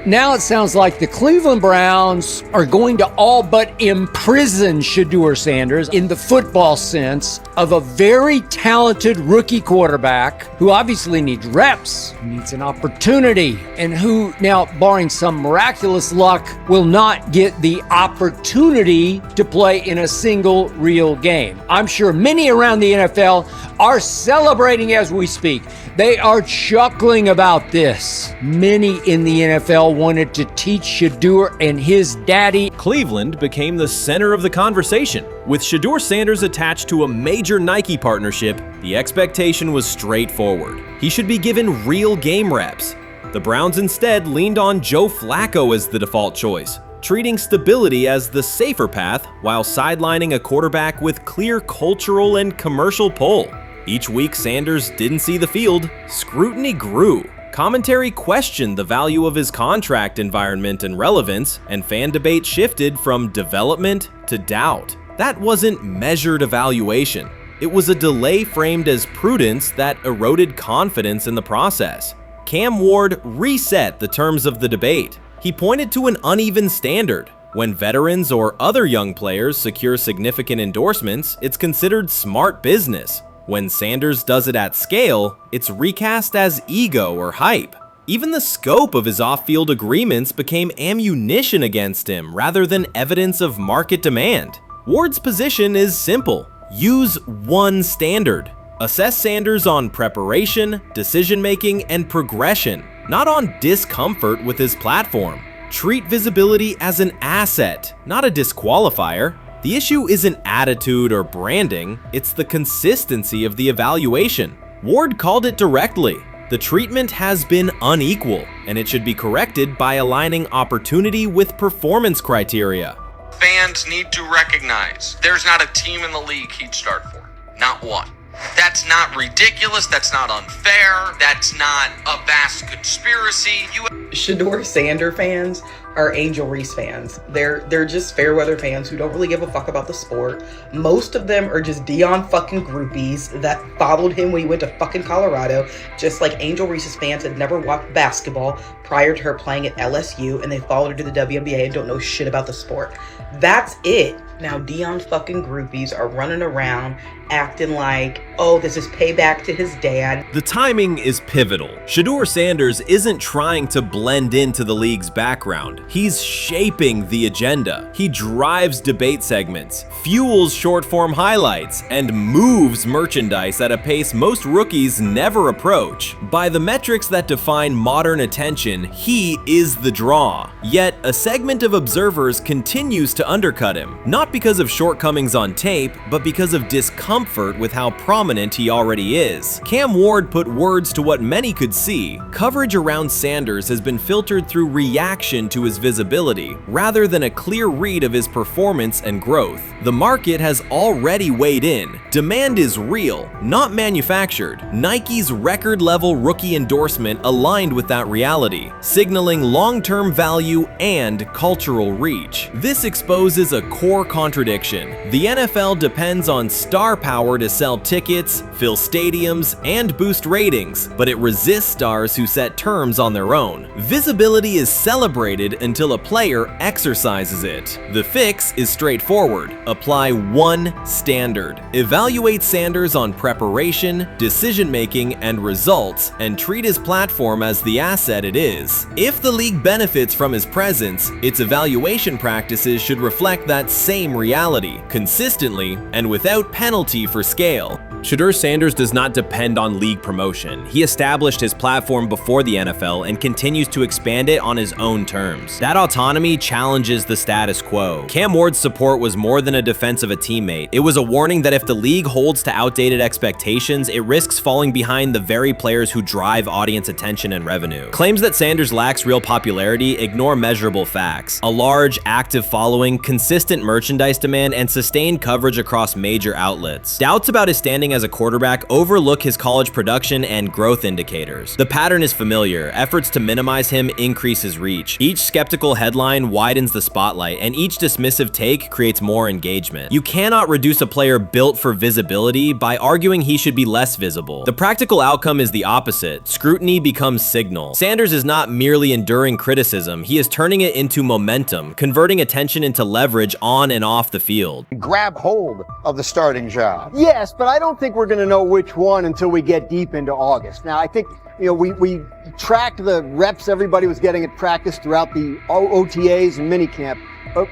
Now it sounds like the Cleveland Browns are going to all but imprison Shedeur Sanders in the football sense of a very talented rookie quarterback who obviously needs reps, needs an opportunity, and who now, barring some miraculous luck, will not get the opportunity to play in a single real game. I'm sure many around the NFL are celebrating as we speak. They are chuckling about this. Many in the NFL wanted to teach Shedeur and his daddy. Cleveland became the center of the conversation. With Shedeur Sanders attached to a major Nike partnership, the expectation was straightforward. He should be given real game reps. The Browns instead leaned on Joe Flacco as the default choice, treating stability as the safer path while sidelining a quarterback with clear cultural and commercial pull. Each week Sanders didn't see the field, scrutiny grew. Commentary questioned the value of his contract environment and relevance, and fan debate shifted from development to doubt. That wasn't measured evaluation. It was a delay framed as prudence that eroded confidence in the process. Cam Ward reset the terms of the debate. He pointed to an uneven standard. When veterans or other young players secure significant endorsements, it's considered smart business. When Sanders does it at scale, it's recast as ego or hype. Even the scope of his off-field agreements became ammunition against him rather than evidence of market demand. Ward's position is simple. Use one standard. Assess Sanders on preparation, decision-making, and progression, not on discomfort with his platform. Treat visibility as an asset, not a disqualifier. The issue isn't attitude or branding, it's the consistency of the evaluation. Ward called it directly. The treatment has been unequal, and it should be corrected by aligning opportunity with performance criteria. Fans need to recognize there's not a team in the league he'd start for. Not one. That's not ridiculous, that's not unfair, that's not a vast conspiracy. Shedeur Sanders fans are Angel Reese fans. They're just fair weather fans who don't really give a fuck about the sport. Most of them are just Deion fucking groupies that followed him when he went to fucking Colorado, just like Angel Reese's fans had never watched basketball prior to her playing at LSU, and they followed her to the WNBA and don't know shit about the sport. That's it. Now Deion fucking groupies are running around acting like, oh, this is payback to his dad. The timing is pivotal. Shedeur Sanders isn't trying to blend into the league's background. He's shaping the agenda. He drives debate segments, fuels short-form highlights, and moves merchandise at a pace most rookies never approach. By the metrics that define modern attention, he is the draw. Yet, a segment of observers continues to undercut him. Not not because of shortcomings on tape, but because of discomfort with how prominent he already is. Cam Ward put words to what many could see. Coverage around Sanders has been filtered through reaction to his visibility, rather than a clear read of his performance and growth. The market has already weighed in. Demand is real, not manufactured. Nike's record-level rookie endorsement aligned with that reality, signaling long-term value and cultural reach. This exposes a core contradiction. The NFL depends on star power to sell tickets, fill stadiums, and boost ratings, but it resists stars who set terms on their own. Visibility is celebrated until a player exercises it. The fix is straightforward. Apply one standard. Evaluate Sanders on preparation, decision-making, and results, and treat his platform as the asset it is. If the league benefits from his presence, its evaluation practices should reflect that same reality, consistently and without penalty for scale. Shedeur Sanders does not depend on league promotion. He established his platform before the NFL and continues to expand it on his own terms. That autonomy challenges the status quo. Cam Ward's support was more than a defense of a teammate. It was a warning that if the league holds to outdated expectations, it risks falling behind the very players who drive audience attention and revenue. Claims that Sanders lacks real popularity ignore measurable facts. A large, active following, consistent merchandise demand, and sustained coverage across major outlets. Doubts about his standing as a quarterback overlook his college production and growth indicators. The pattern is familiar. Efforts to minimize him increase his reach. Each skeptical headline widens the spotlight, and each dismissive take creates more engagement. You cannot reduce a player built for visibility by arguing he should be less visible. The practical outcome is the opposite. Scrutiny becomes signal. Sanders is not merely enduring criticism, he is turning it into momentum, converting attention into leverage on and off the field. Grab hold of the starting job. Yes, but I don't think we're going to know which one until we get deep into August. Now, I think, we tracked the reps everybody was getting at practice throughout the OTAs and minicamp. But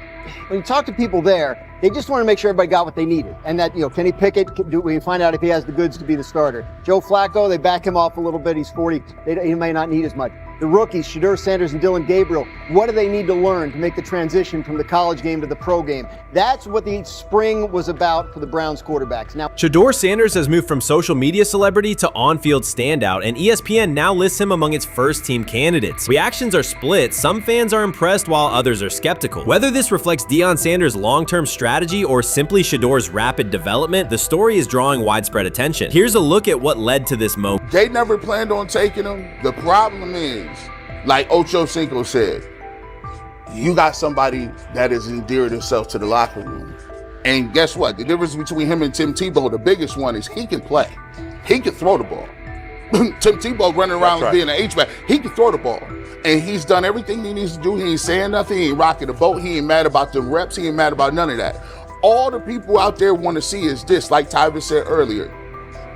when you talk to people there, they just want to make sure everybody got what they needed. And that, Kenny Pickett, we find out if he has the goods to be the starter. Joe Flacco, they back him off a little bit. He's 40. He may not need as much. The rookies, Shedeur Sanders and Dylan Gabriel, what do they need to learn to make the transition from the college game to the pro game? That's what the spring was about for the Browns quarterbacks. Now, Shedeur Sanders has moved from social media celebrity to on-field standout, and ESPN now lists him among its first-team candidates. Reactions are split. Some fans are impressed while others are skeptical. Whether this reflects Deion Sanders' long-term strategy or simply Shedeur's rapid development, the story is drawing widespread attention. Here's a look at what led to this moment. They never planned on taking him. The problem is, like Ocho Cinco said, you got somebody that has endeared himself to the locker room. And guess what? The difference between him and Tim Tebow, the biggest one, is he can play. He can throw the ball. Tim Tebow running around being an H-back. He can throw the ball. And he's done everything he needs to do. He ain't saying nothing. He ain't rocking the boat. He ain't mad about the reps. He ain't mad about none of that. All the people out there want to see is this, like Tyver said earlier.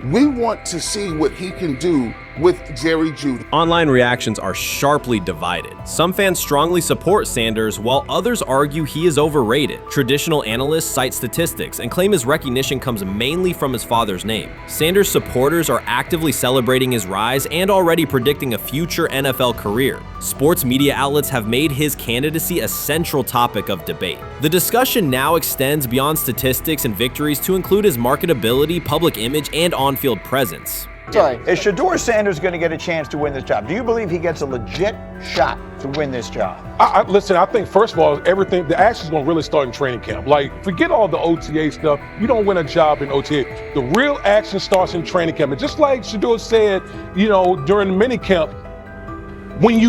We want to see what he can do with Jerry Jeudy. Online reactions are sharply divided. Some fans strongly support Sanders, while others argue he is overrated. Traditional analysts cite statistics and claim his recognition comes mainly from his father's name. Sanders supporters are actively celebrating his rise and already predicting a future NFL career. Sports media outlets have made his candidacy a central topic of debate. The discussion now extends beyond statistics and victories to include his marketability, public image, and on-field presence. Sorry, is Shedeur Sanders going to get a chance to win this job? Do you believe he gets a legit shot to win this job? Listen, I think, first of all, the action's going to really start in training camp. Like, forget all the OTA stuff. You don't win a job in OTA. The real action starts in training camp. And just like Shedeur said, during the mini camp, when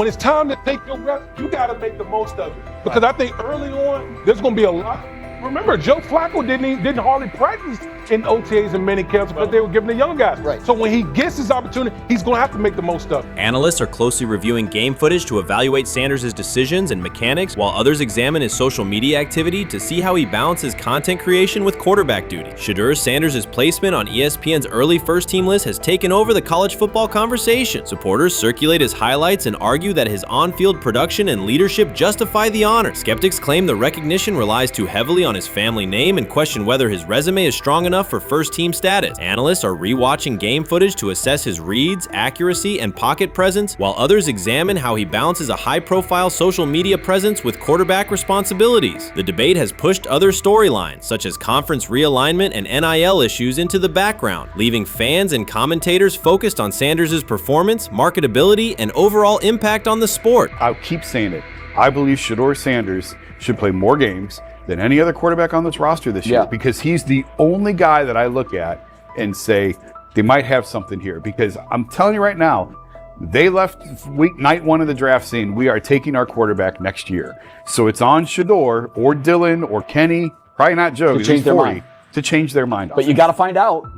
it's time to take your reps, you got to make the most of it. Because I think early on, there's going to be a lot. Remember, Joe Flacco didn't hardly practice in OTAs and mini camps because they were giving the young guys. Right. So when he gets his opportunity, he's going to have to make the most of it. Analysts are closely reviewing game footage to evaluate Sanders' decisions and mechanics, while others examine his social media activity to see how he balances content creation with quarterback duty. Shedeur Sanders' placement on ESPN's early first-team list has taken over the college football conversation. Supporters circulate his highlights and argue that his on-field production and leadership justify the honor. Skeptics claim the recognition relies too heavily on on his family name and question whether his resume is strong enough for first-team status. Analysts are rewatching game footage to assess his reads, accuracy, and pocket presence, while others examine how he balances a high-profile social media presence with quarterback responsibilities. The debate has pushed other storylines, such as conference realignment and NIL issues, into the background, leaving fans and commentators focused on Sanders' performance, marketability, and overall impact on the sport. I'll keep saying it. I believe Shedeur Sanders should play more games than any other quarterback on this roster this year, because he's the only guy that I look at and say they might have something here. Because I'm telling you right now, they left night one of the draft saying we are taking our quarterback next year. So it's on Shedeur or Dylan or Kenny, probably not Joe, to change their mind. To change their mind. But you got to find out.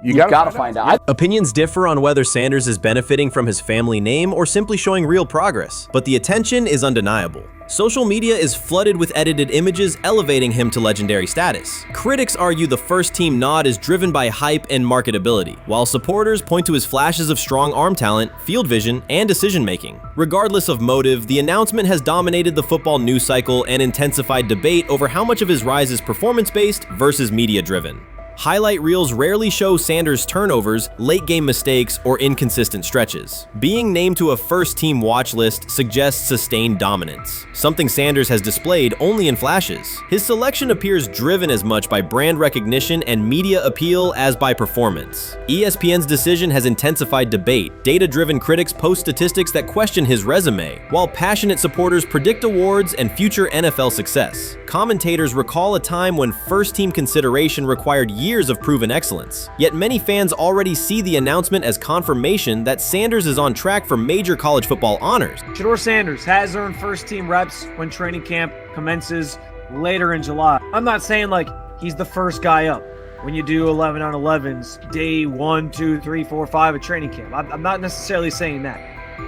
You've got to find out. Opinions differ on whether Sanders is benefiting from his family name or simply showing real progress, but the attention is undeniable. Social media is flooded with edited images elevating him to legendary status. Critics argue the first-team nod is driven by hype and marketability, while supporters point to his flashes of strong arm talent, field vision, and decision-making. Regardless of motive, the announcement has dominated the football news cycle and intensified debate over how much of his rise is performance-based versus media-driven. Highlight reels rarely show Sanders' turnovers, late-game mistakes, or inconsistent stretches. Being named to a first-team watch list suggests sustained dominance, something Sanders has displayed only in flashes. His selection appears driven as much by brand recognition and media appeal as by performance. ESPN's decision has intensified debate. Data-driven critics post statistics that question his resume, while passionate supporters predict awards and future NFL success. Commentators recall a time when first-team consideration required years of proven excellence. Yet many fans already see the announcement as confirmation that Sanders is on track for major college football honors. Shedeur Sanders has earned first-team reps when training camp commences later in July. I'm not saying like he's the first guy up when you do 11 on 11s, day 1, 2, 3, 4, 5 at training camp. I'm not necessarily saying that.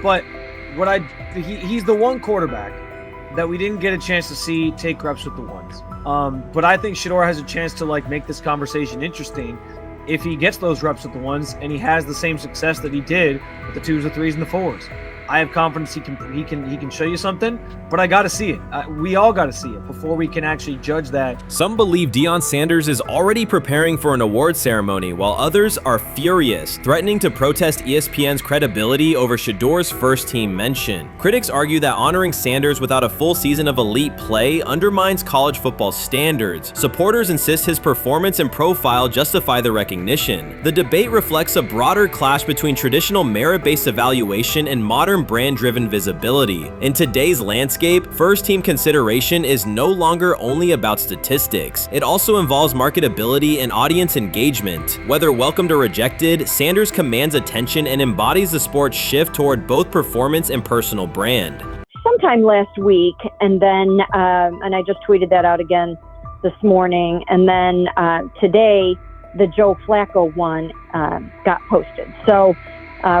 But he's the one quarterback that we didn't get a chance to see take reps with the ones. But I think Shedeur has a chance to like make this conversation interesting if he gets those reps with the ones and he has the same success that he did with the 2s, the 3s, and the 4s. I have confidence he can show you something, but I got to see it. We all got to see it before we can actually judge that. Some believe Deion Sanders is already preparing for an award ceremony, while others are furious, threatening to protest ESPN's credibility over Shedeur's first-team mention. Critics argue that honoring Sanders without a full season of elite play undermines college football standards. Supporters insist his performance and profile justify the recognition. The debate reflects a broader clash between traditional merit-based evaluation and modern brand-driven visibility. In today's landscape, first-team consideration is no longer only about statistics. It also involves marketability and audience engagement. Whether welcomed or rejected, Sanders commands attention and embodies the sport's shift toward both performance and personal brand. Sometime last week, and then and I just tweeted that out again this morning, and then today the Joe Flacco one got posted. So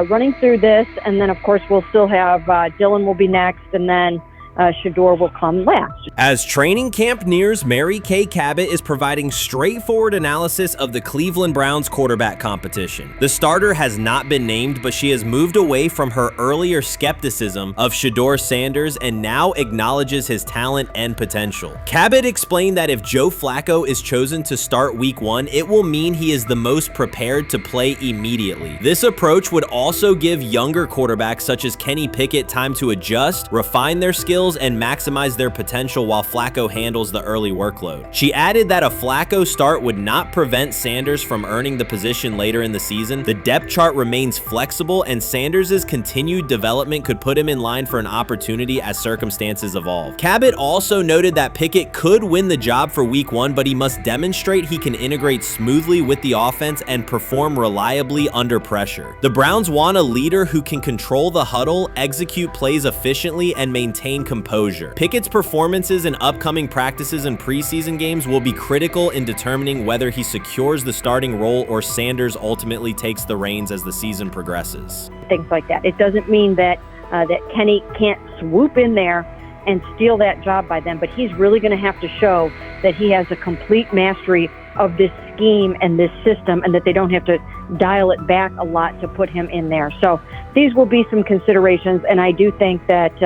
running through this, and then of course we'll still have Dylan will be next, and then Shedeur will come last. As training camp nears, Mary Kay Cabot is providing straightforward analysis of the Cleveland Browns quarterback competition. The starter has not been named, but she has moved away from her earlier skepticism of Shedeur Sanders and now acknowledges his talent and potential. Cabot explained that if Joe Flacco is chosen to start week 1, it will mean he is the most prepared to play immediately. This approach would also give younger quarterbacks such as Kenny Pickett time to adjust, refine their skills, and maximize their potential while Flacco handles the early workload. She added that a Flacco start would not prevent Sanders from earning the position later in the season. The depth chart remains flexible, and Sanders' continued development could put him in line for an opportunity as circumstances evolve. Cabot also noted that Pickett could win the job for week 1, but he must demonstrate he can integrate smoothly with the offense and perform reliably under pressure. The Browns want a leader who can control the huddle, execute plays efficiently, and maintain composure. Pickett's performances in upcoming practices and preseason games will be critical in determining whether he secures the starting role or Sanders ultimately takes the reins as the season progresses. Things like that. It doesn't mean that that Kenny can't swoop in there and steal that job by them, but he's really going to have to show that he has a complete mastery of this scheme and this system, and that they don't have to dial it back a lot to put him in there. So these will be some considerations, and I do think that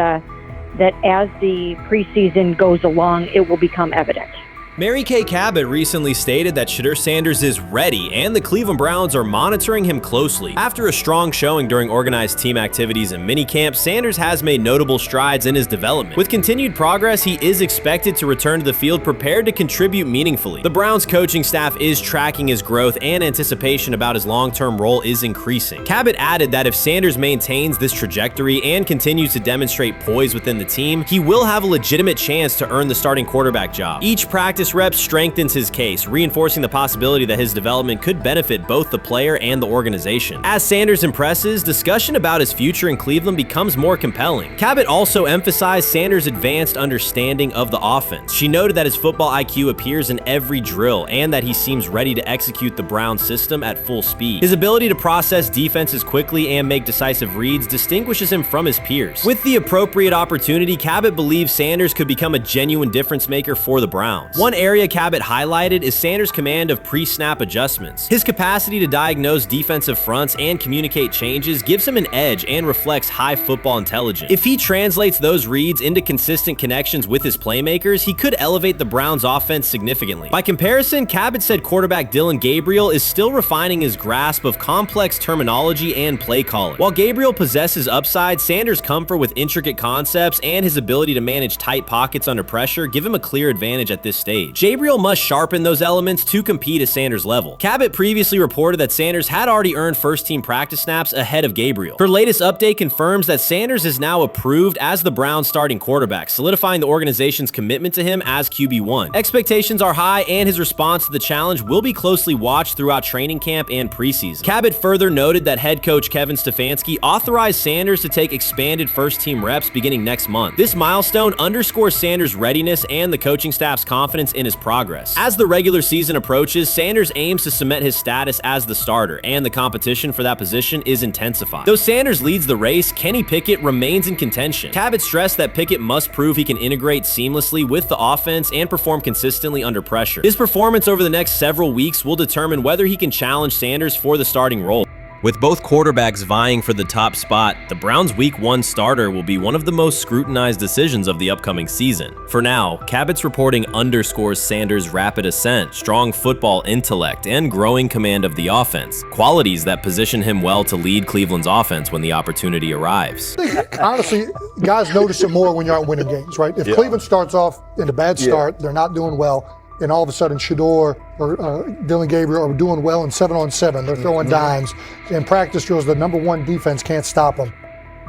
that as the preseason goes along, it will become evident. Mary Kay Cabot recently stated that Shedeur Sanders is ready and the Cleveland Browns are monitoring him closely. After a strong showing during organized team activities and minicamp, Sanders has made notable strides in his development. With continued progress, he is expected to return to the field prepared to contribute meaningfully. The Browns coaching staff is tracking his growth and anticipation about his long-term role is increasing. Cabot added that if Sanders maintains this trajectory and continues to demonstrate poise within the team, he will have a legitimate chance to earn the starting quarterback job. Each practice rep strengthens his case, reinforcing the possibility that his development could benefit both the player and the organization. As Sanders impresses, discussion about his future in Cleveland becomes more compelling. Cabot also emphasized Sanders' advanced understanding of the offense. She noted that his football IQ appears in every drill and that he seems ready to execute the Browns system at full speed. His ability to process defenses quickly and make decisive reads distinguishes him from his peers. With the appropriate opportunity, Cabot believes Sanders could become a genuine difference maker for the Browns. One area Cabot highlighted is Sanders' command of pre-snap adjustments. His capacity to diagnose defensive fronts and communicate changes gives him an edge and reflects high football intelligence. If he translates those reads into consistent connections with his playmakers, he could elevate the Browns' offense significantly. By comparison, Cabot said quarterback Dillon Gabriel is still refining his grasp of complex terminology and play calling. While Gabriel possesses upside, Sanders' comfort with intricate concepts and his ability to manage tight pockets under pressure give him a clear advantage at this stage. Gabriel must sharpen those elements to compete at Sanders' level. Cabot previously reported that Sanders had already earned first-team practice snaps ahead of Gabriel. Her latest update confirms that Sanders is now approved as the Browns' starting quarterback, solidifying the organization's commitment to him as QB1. Expectations are high, and his response to the challenge will be closely watched throughout training camp and preseason. Cabot further noted that head coach Kevin Stefanski authorized Sanders to take expanded first-team reps beginning next month. This milestone underscores Sanders' readiness and the coaching staff's confidence in his progress. As the regular season approaches, Sanders aims to cement his status as the starter, and the competition for that position is intensified. Though Sanders leads the race, Kenny Pickett remains in contention. Cabot stressed that Pickett must prove he can integrate seamlessly with the offense and perform consistently under pressure. His performance over the next several weeks will determine whether he can challenge Sanders for the starting role. With both quarterbacks vying for the top spot, the Browns' Week 1 starter will be one of the most scrutinized decisions of the upcoming season. For now, Cabot's reporting underscores Sanders' rapid ascent, strong football intellect, and growing command of the offense, qualities that position him well to lead Cleveland's offense when the opportunity arrives. Honestly, guys notice it more when you're out winning games, right? If Cleveland starts off in a bad start, they're not doing well, and all of a sudden Shedeur or Dillon Gabriel are doing well in 7-on-7. They're throwing dimes. In practice drills, the number one defense can't stop them.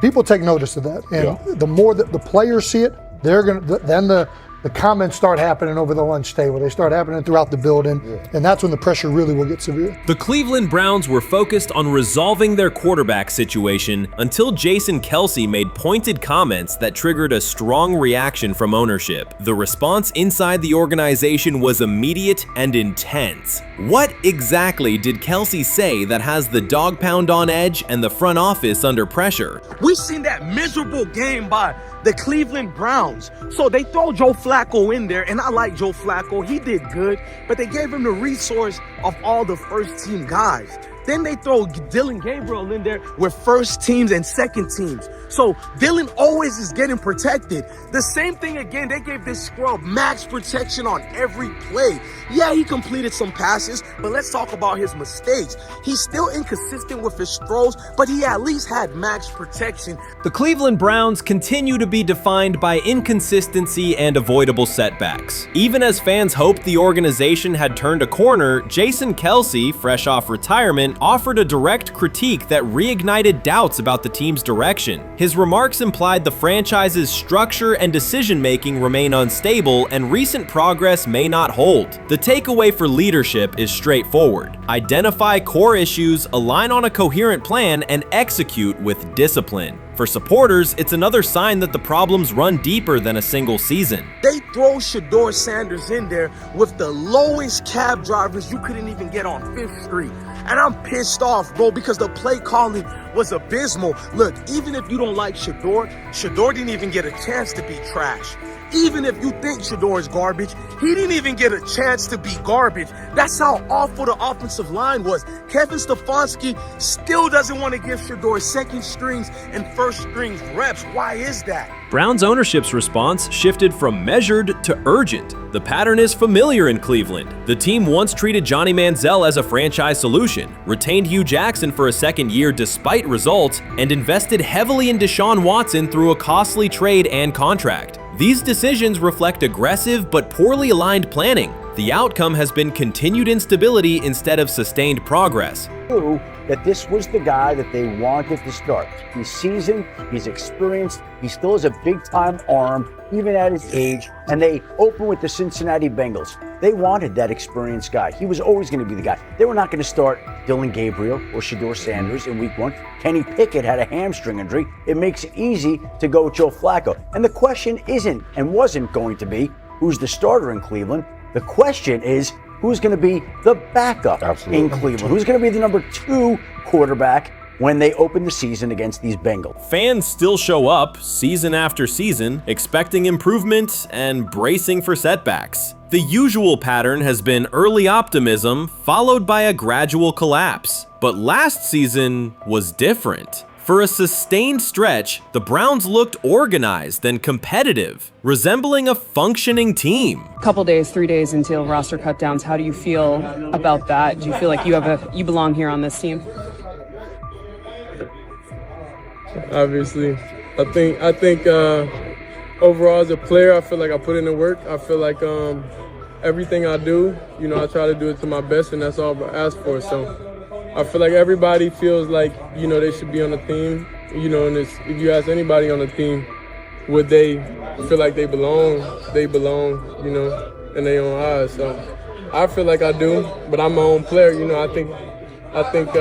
People take notice of that. And the more that the players see it, they're going to, then the comments start happening over the lunch table. They start happening throughout the building, and that's when the pressure really will get severe. The Cleveland Browns were focused on resolving their quarterback situation until Jason Kelce made pointed comments that triggered a strong reaction from ownership. The response inside the organization was immediate and intense. What exactly did Kelce say that has the dog pound on edge and the front office under pressure? We've seen that miserable game by the Cleveland Browns. So they throw Joe Flacco in there, and I like Joe Flacco. He did good, but they gave him the resource of all the first-team guys. Then they throw Dillon Gabriel in there with first teams and second teams. So Dillon always is getting protected. The same thing again, they gave this scrub max protection on every play. Yeah, he completed some passes, but let's talk about his mistakes. He's still inconsistent with his throws, but he at least had max protection. The Cleveland Browns continue to be defined by inconsistency and avoidable setbacks. Even as fans hoped the organization had turned a corner, Jason Kelce, fresh off retirement, offered a direct critique that reignited doubts about the team's direction. His remarks implied the franchise's structure and decision-making remain unstable and recent progress may not hold. The takeaway for leadership is straightforward. Identify core issues, align on a coherent plan, and execute with discipline. For supporters, it's another sign that the problems run deeper than a single season. They throw Shedeur Sanders in there with the lowest cab drivers you couldn't even get on 5th Street. And I'm pissed off, bro, because the play calling was abysmal. Look, even if you don't like Shedeur didn't even get a chance to be trash. even if you think Shedeur is garbage, he didn't even get a chance to be garbage. That's how awful the offensive line was. Kevin Stefanski still doesn't want to give Shedeur second strings and first strings reps. Why is that? Browns ownership's response shifted from measured to urgent. The pattern is familiar in Cleveland. The team once treated Johnny Manziel as a franchise solution, retained Hugh Jackson for a second year despite results, and invested heavily in Deshaun Watson through a costly trade and contract. These decisions reflect aggressive but poorly aligned planning. The outcome has been continued instability instead of sustained progress. That this was the guy that they wanted to start. He's seasoned, he's experienced, he still has a big-time arm, even at his age, and they open with the Cincinnati Bengals. They wanted that experienced guy. He was always going to be the guy. They were not going to start Dylan Gabriel or Shedeur Sanders in week 1. Kenny Pickett had a hamstring injury. It makes it easy to go with Joe Flacco. And the question isn't and wasn't going to be who's the starter in Cleveland. The question is, who's going to be the backup in Cleveland? Who's going to be the number 2 quarterback when they open the season against these Bengals? Fans still show up season after season, expecting improvement and bracing for setbacks. The usual pattern has been early optimism followed by a gradual collapse. But last season was different. For a sustained stretch, the Browns looked organized and competitive, resembling a functioning team. Couple days, 3 days until roster cutdowns. How do you feel about that? Do you feel like you belong here on this team? Obviously, I think overall as a player, I feel like I put in the work. I feel like everything I do, I try to do it to my best, and that's all I ask for. So I feel like everybody feels like, they should be on the team, and if you ask anybody on the team, would they feel like they belong, in their own eyes. So I feel like I do, but I'm my own player, I think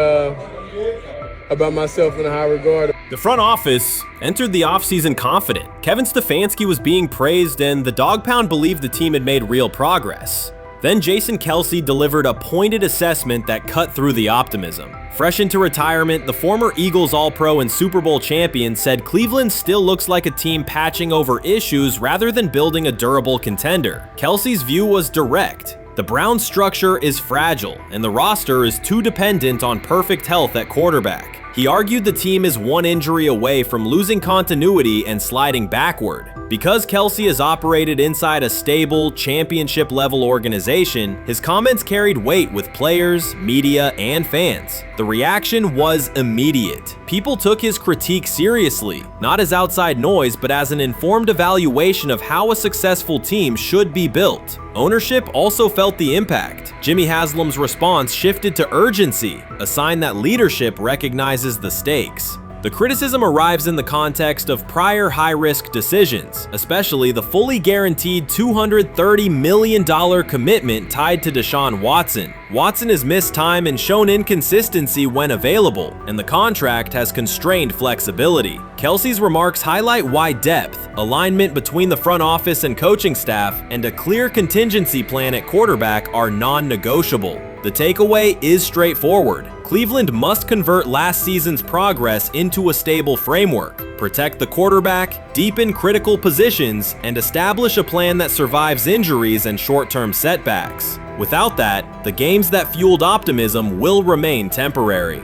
about myself in a high regard. The front office entered the offseason confident. Kevin Stefanski was being praised, and the Dog Pound believed the team had made real progress. Then Jason Kelce delivered a pointed assessment that cut through the optimism. Fresh into retirement, the former Eagles All-Pro and Super Bowl champion said Cleveland still looks like a team patching over issues rather than building a durable contender. Kelce's view was direct. The Browns' structure is fragile, and the roster is too dependent on perfect health at quarterback. He argued the team is one injury away from losing continuity and sliding backward. Because Kelce has operated inside a stable, championship-level organization, his comments carried weight with players, media, and fans. The reaction was immediate. People took his critique seriously, not as outside noise, but as an informed evaluation of how a successful team should be built. Ownership also felt the impact. Jimmy Haslam's response shifted to urgency, a sign that leadership recognizes the stakes. The criticism arrives in the context of prior high-risk decisions, especially the fully guaranteed $230 million commitment tied to Deshaun Watson. Watson has missed time and shown inconsistency when available, and the contract has constrained flexibility. Kelce's remarks highlight why depth, alignment between the front office and coaching staff, and a clear contingency plan at quarterback are non-negotiable. The takeaway is straightforward. Cleveland must convert last season's progress into a stable framework, protect the quarterback, deepen critical positions, and establish a plan that survives injuries and short-term setbacks. Without that, the games that fueled optimism will remain temporary.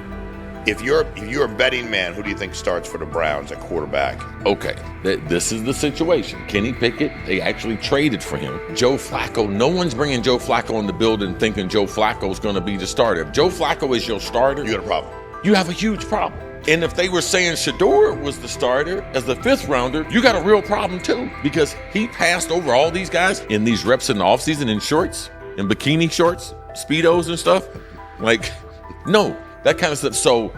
If you're a betting man, who do you think starts for the Browns at quarterback? Okay, this is the situation. Kenny Pickett, they actually traded for him. Joe Flacco, no one's bringing Joe Flacco in the building thinking Joe Flacco's going to be the starter. If Joe Flacco is your starter, you got a problem. You have a huge problem. And if they were saying Shedeur was the starter as the 5th rounder, you got a real problem too, because he passed over all these guys in these reps in the offseason in shorts, in bikini shorts, Speedos and stuff. Like, no. That kind of stuff. So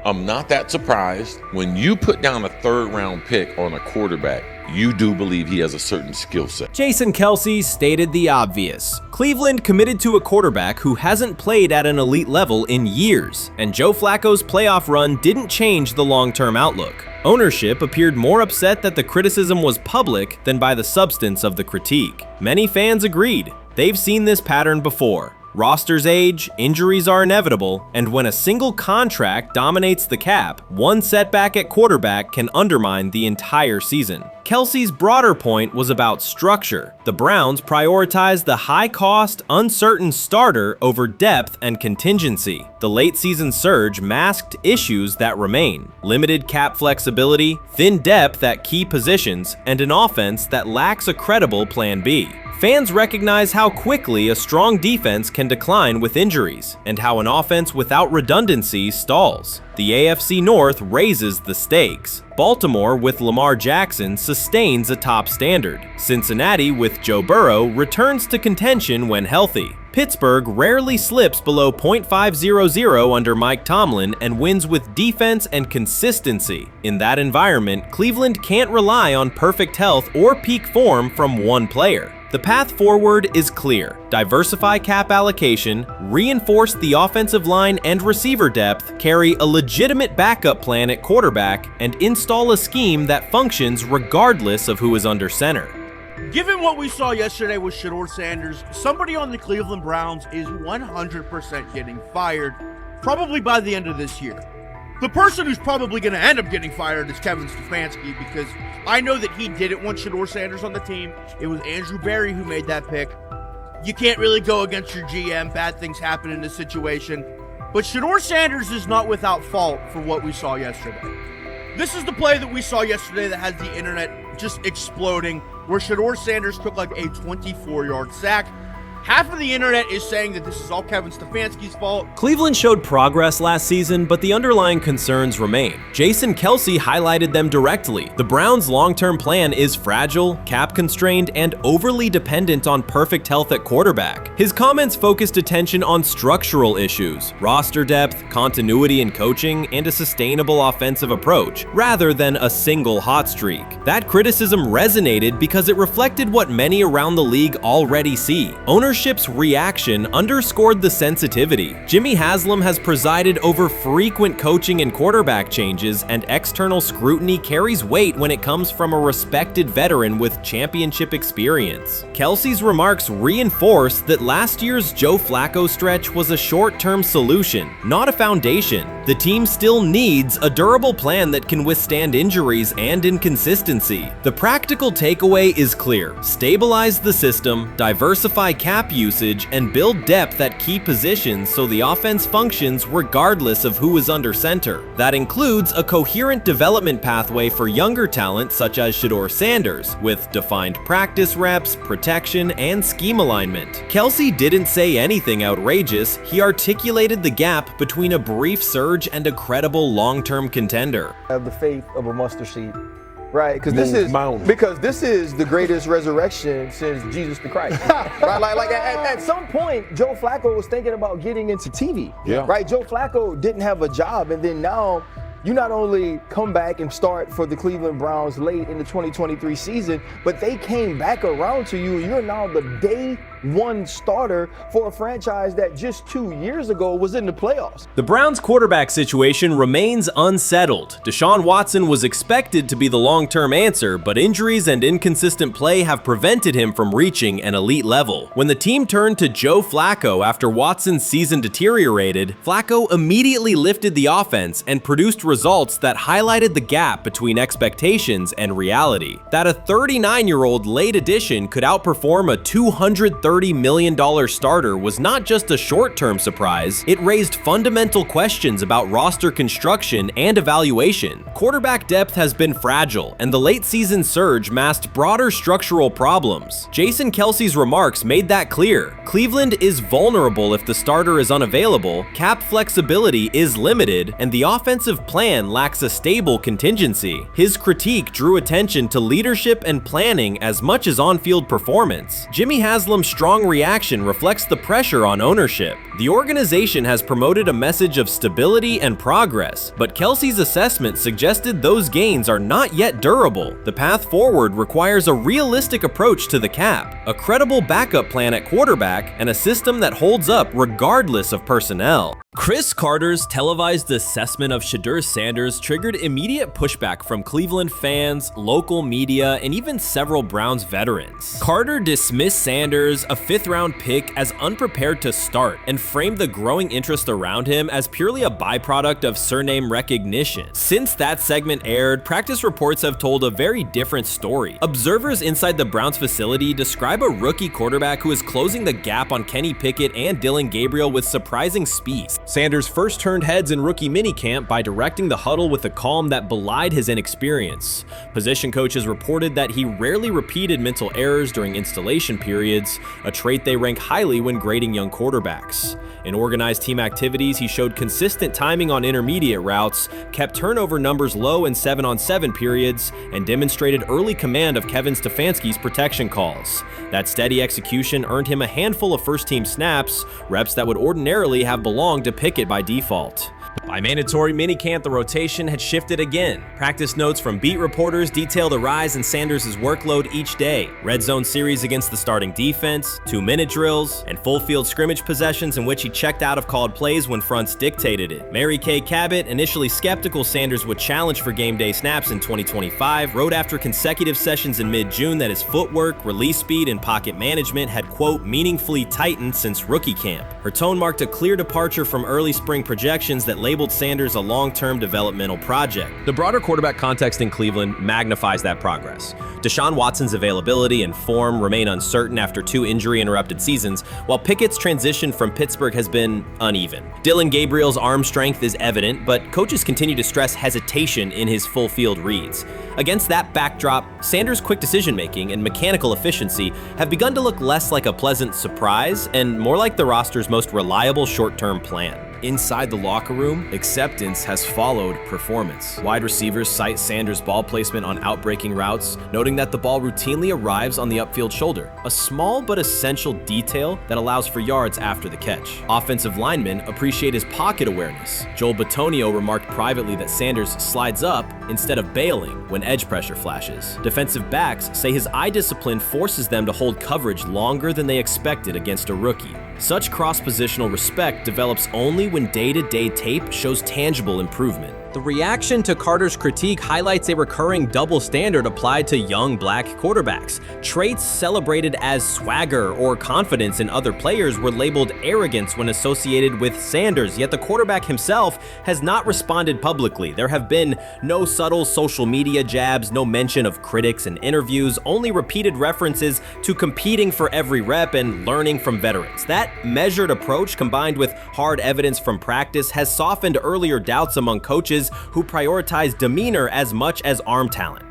I'm not that surprised. When you put down a 3rd round pick on a quarterback, you do believe he has a certain skill set. Jason Kelce stated the obvious. Cleveland committed to a quarterback who hasn't played at an elite level in years, and Joe Flacco's playoff run didn't change the long-term outlook. Ownership appeared more upset that the criticism was public than by the substance of the critique. Many fans agreed. They've seen this pattern before. Rosters age, injuries are inevitable, and when a single contract dominates the cap, one setback at quarterback can undermine the entire season. Kelsey's broader point was about structure. The Browns prioritized the high-cost, uncertain starter over depth and contingency. The late-season surge masked issues that remain: limited cap flexibility, thin depth at key positions, and an offense that lacks a credible Plan B. Fans recognize how quickly a strong defense can decline with injuries, and how an offense without redundancy stalls. The AFC North raises the stakes. Baltimore with Lamar Jackson sustains a top standard. Cincinnati with Joe Burrow returns to contention when healthy. Pittsburgh rarely slips below .500 under Mike Tomlin and wins with defense and consistency. In that environment, Cleveland can't rely on perfect health or peak form from one player. The path forward is clear. Diversify cap allocation, reinforce the offensive line and receiver depth, carry a legitimate backup plan at quarterback, and install a scheme that functions regardless of who is under center. Given what we saw yesterday with Shedeur Sanders, somebody on the Cleveland Browns is 100% getting fired, probably by the end of this year. The person who's probably going to end up getting fired is Kevin Stefanski, because I know that he didn't want Shedeur Sanders on the team. It was Andrew Berry who made that pick. You can't really go against your GM. Bad things happen in this situation. But Shedeur Sanders is not without fault for what we saw yesterday. This is the play that we saw yesterday that has the internet just exploding, where Shedeur Sanders took like a 24-yard sack. Half of the internet is saying that this is all Kevin Stefanski's fault. Cleveland showed progress last season, but the underlying concerns remain. Jason Kelce highlighted them directly. The Browns' long-term plan is fragile, cap-constrained, and overly dependent on perfect health at quarterback. His comments focused attention on structural issues, roster depth, continuity in coaching, and a sustainable offensive approach, rather than a single hot streak. That criticism resonated because it reflected what many around the league already see. Ownership's reaction underscored the sensitivity. Jimmy Haslam has presided over frequent coaching and quarterback changes, and external scrutiny carries weight when it comes from a respected veteran with championship experience. Kelce's remarks reinforce that last year's Joe Flacco stretch was a short-term solution, not a foundation. The team still needs a durable plan that can withstand injuries and inconsistency. The practical takeaway is clear: stabilize the system, diversify cap usage, and build depth at key positions so the offense functions regardless of who is under center. That includes a coherent development pathway for younger talent such as Shedeur Sanders, with defined practice reps, protection, and scheme alignment. Kelce didn't say anything outrageous. He articulated the gap between a brief surge and a credible long-term contender. I have the faith of a mustard seed. Right, because this is the greatest resurrection since Jesus the Christ. Right, like at some point, Joe Flacco was thinking about getting into TV. Yeah. Right, Joe Flacco didn't have a job, and then now you not only come back and start for the Cleveland Browns late in the 2023 season, but they came back around to you. You're now the day one starter for a franchise that just 2 years ago was in the playoffs. The Browns' quarterback situation remains unsettled. Deshaun Watson was expected to be the long-term answer, but injuries and inconsistent play have prevented him from reaching an elite level. When the team turned to Joe Flacco after Watson's season deteriorated, Flacco immediately lifted the offense and produced results that highlighted the gap between expectations and reality. That a 39-year-old late addition could outperform a $230 million starter was not just a short-term surprise, it raised fundamental questions about roster construction and evaluation. Quarterback depth has been fragile, and the late-season surge masked broader structural problems. Jason Kelce's remarks made that clear. Cleveland is vulnerable if the starter is unavailable, cap flexibility is limited, and the offensive plan lacks a stable contingency. His critique drew attention to leadership and planning as much as on-field performance. Jimmy Haslam's strong reaction reflects the pressure on ownership. The organization has promoted a message of stability and progress, but Kelce's assessment suggested those gains are not yet durable. The path forward requires a realistic approach to the cap, a credible backup plan at quarterback, and a system that holds up regardless of personnel. Chris Carter's televised assessment of Shedeur Sanders triggered immediate pushback from Cleveland fans, local media, and even several Browns veterans. Carter dismissed Sanders, a 5th-round pick, as unprepared to start and framed the growing interest around him as purely a byproduct of surname recognition. Since that segment aired, practice reports have told a very different story. Observers inside the Browns facility describe a rookie quarterback who is closing the gap on Kenny Pickett and Dillon Gabriel with surprising speed. Sanders first turned heads in rookie minicamp by directing the huddle with a calm that belied his inexperience. Position coaches reported that he rarely repeated mental errors during installation periods, a trait they rank highly when grading young quarterbacks. In organized team activities, he showed consistent timing on intermediate routes, kept turnover numbers low in 7-on-7 periods, and demonstrated early command of Kevin Stefanski's protection calls. That steady execution earned him a handful of first-team snaps, reps that would ordinarily have belonged to Pickett by default. By mandatory minicamp, the rotation had shifted again. Practice notes from beat reporters detail the rise in Sanders' workload each day. Red zone series against the starting defense, 2-minute drills, and full field scrimmage possessions in which he checked out of called plays when fronts dictated it. Mary Kay Cabot, initially skeptical Sanders would challenge for game day snaps in 2025, wrote after consecutive sessions in mid-June that his footwork, release speed, and pocket management had, quote, meaningfully tightened since rookie camp. Her tone marked a clear departure from early spring projections that labeled Sanders a long-term developmental project. The broader quarterback context in Cleveland magnifies that progress. Deshaun Watson's availability and form remain uncertain after 2 injury-interrupted seasons, while Pickett's transition from Pittsburgh has been uneven. Dillon Gabriel's arm strength is evident, but coaches continue to stress hesitation in his full-field reads. Against that backdrop, Sanders' quick decision-making and mechanical efficiency have begun to look less like a pleasant surprise and more like the roster's most reliable short-term plan. Inside the locker room, acceptance has followed performance. Wide receivers cite Sanders' ball placement on outbreaking routes, noting that the ball routinely arrives on the upfield shoulder, a small but essential detail that allows for yards after the catch. Offensive linemen appreciate his pocket awareness. Joel Bitonio remarked privately that Sanders slides up instead of bailing when edge pressure flashes. Defensive backs say his eye discipline forces them to hold coverage longer than they expected against a rookie. Such cross-positional respect develops only when day-to-day tape shows tangible improvement. The reaction to Carter's critique highlights a recurring double standard applied to young black quarterbacks. Traits celebrated as swagger or confidence in other players were labeled arrogance when associated with Sanders, yet the quarterback himself has not responded publicly. There have been no subtle social media jabs, no mention of critics in interviews, only repeated references to competing for every rep and learning from veterans. That measured approach, combined with hard evidence from practice, has softened earlier doubts among coaches who prioritize demeanor as much as arm talent.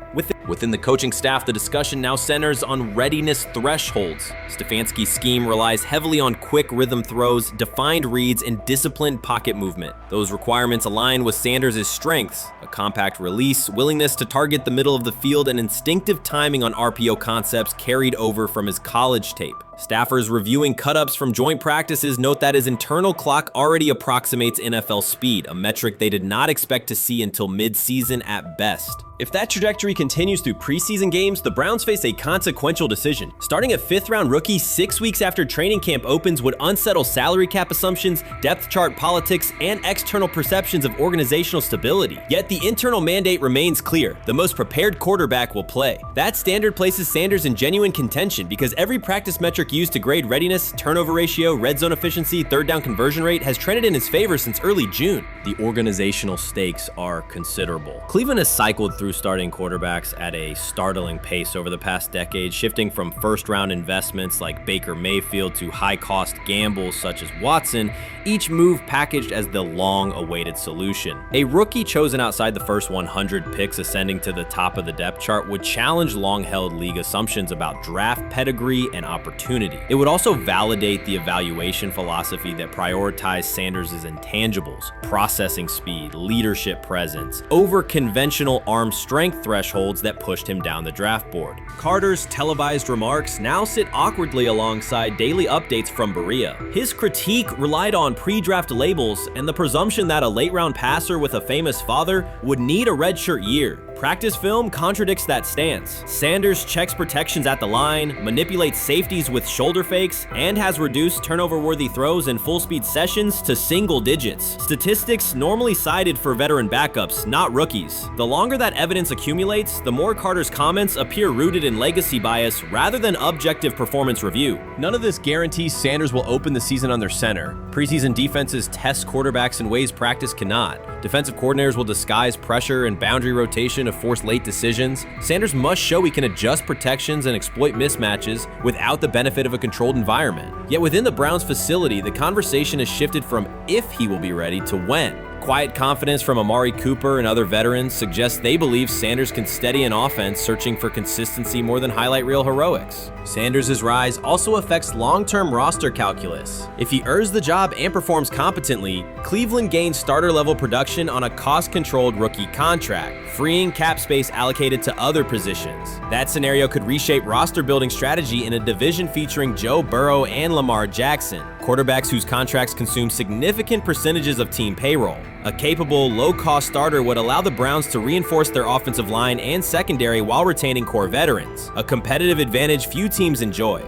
Within the coaching staff, the discussion now centers on readiness thresholds. Stefanski's scheme relies heavily on quick rhythm throws, defined reads, and disciplined pocket movement. Those requirements align with Sanders' strengths: a compact release, willingness to target the middle of the field, and instinctive timing on RPO concepts carried over from his college tape. Staffers reviewing cut-ups from joint practices note that his internal clock already approximates NFL speed, a metric they did not expect to see until mid-season at best. If that trajectory continues through preseason games, the Browns face a consequential decision. Starting a 5th-round rookie 6 weeks after training camp opens would unsettle salary cap assumptions, depth chart politics, and external perceptions of organizational stability. Yet the internal mandate remains clear: the most prepared quarterback will play. That standard places Sanders in genuine contention because every practice metric used to grade readiness, turnover ratio, red zone efficiency, 3rd down conversion rate has trended in his favor since early June. The organizational stakes are considerable. Cleveland has cycled through starting quarterbacks at a startling pace over the past decade, shifting from first-round investments like Baker Mayfield to high-cost gambles such as Watson, each move packaged as the long-awaited solution. A rookie chosen outside the first 100 picks ascending to the top of the depth chart would challenge long-held league assumptions about draft pedigree and opportunity. It would also validate the evaluation philosophy that prioritized Sanders' intangibles: processing speed, leadership presence, over conventional arm strength thresholds that pushed him down the draft board. Carter's televised remarks now sit awkwardly alongside daily updates from Berea. His critique relied on pre-draft labels and the presumption that a late-round passer with a famous father would need a redshirt year. Practice film contradicts that stance. Sanders checks protections at the line, manipulates safeties with shoulder fakes, and has reduced turnover-worthy throws and full-speed sessions to single digits. Statistics normally cited for veteran backups, not rookies. The longer that evidence accumulates, the more Carter's comments appear rooted in legacy bias rather than objective performance review. None of this guarantees Sanders will open the season on their center. Preseason defenses test quarterbacks in ways practice cannot. Defensive coordinators will disguise pressure and boundary rotation to force late decisions. Sanders must show he can adjust protections and exploit mismatches without the benefit of a controlled environment. Yet within the Browns facility, the conversation has shifted from if he will be ready to when. Quiet confidence from Amari Cooper and other veterans suggests they believe Sanders can steady an offense searching for consistency more than highlight reel heroics. Sanders' rise also affects long-term roster calculus. If he earns the job and performs competently, Cleveland gains starter-level production on a cost-controlled rookie contract, freeing cap space allocated to other positions. That scenario could reshape roster-building strategy in a division featuring Joe Burrow and Lamar Jackson, quarterbacks whose contracts consume significant percentages of team payroll. A capable, low-cost starter would allow the Browns to reinforce their offensive line and secondary while retaining core veterans, a competitive advantage few teams enjoy.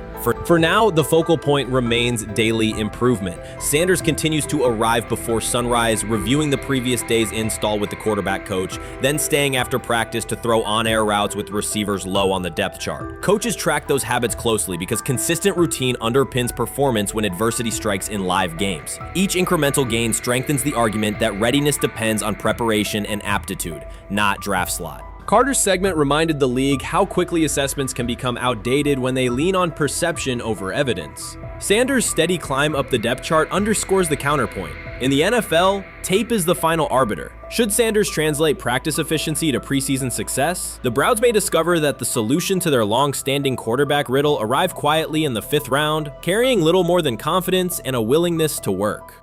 For now, the focal point remains daily improvement. Sanders continues to arrive before sunrise, reviewing the previous day's install with the quarterback coach, then staying after practice to throw on-air routes with receivers low on the depth chart. Coaches track those habits closely because consistent routine underpins performance when adversity strikes in live games. Each incremental gain strengthens the argument that readiness depends on preparation and aptitude, not draft slot. Carter's segment reminded the league how quickly assessments can become outdated when they lean on perception over evidence. Sanders' steady climb up the depth chart underscores the counterpoint. In the NFL, tape is the final arbiter. Should Sanders translate practice efficiency to preseason success, the Browns may discover that the solution to their long-standing quarterback riddle arrived quietly in the 5th round, carrying little more than confidence and a willingness to work.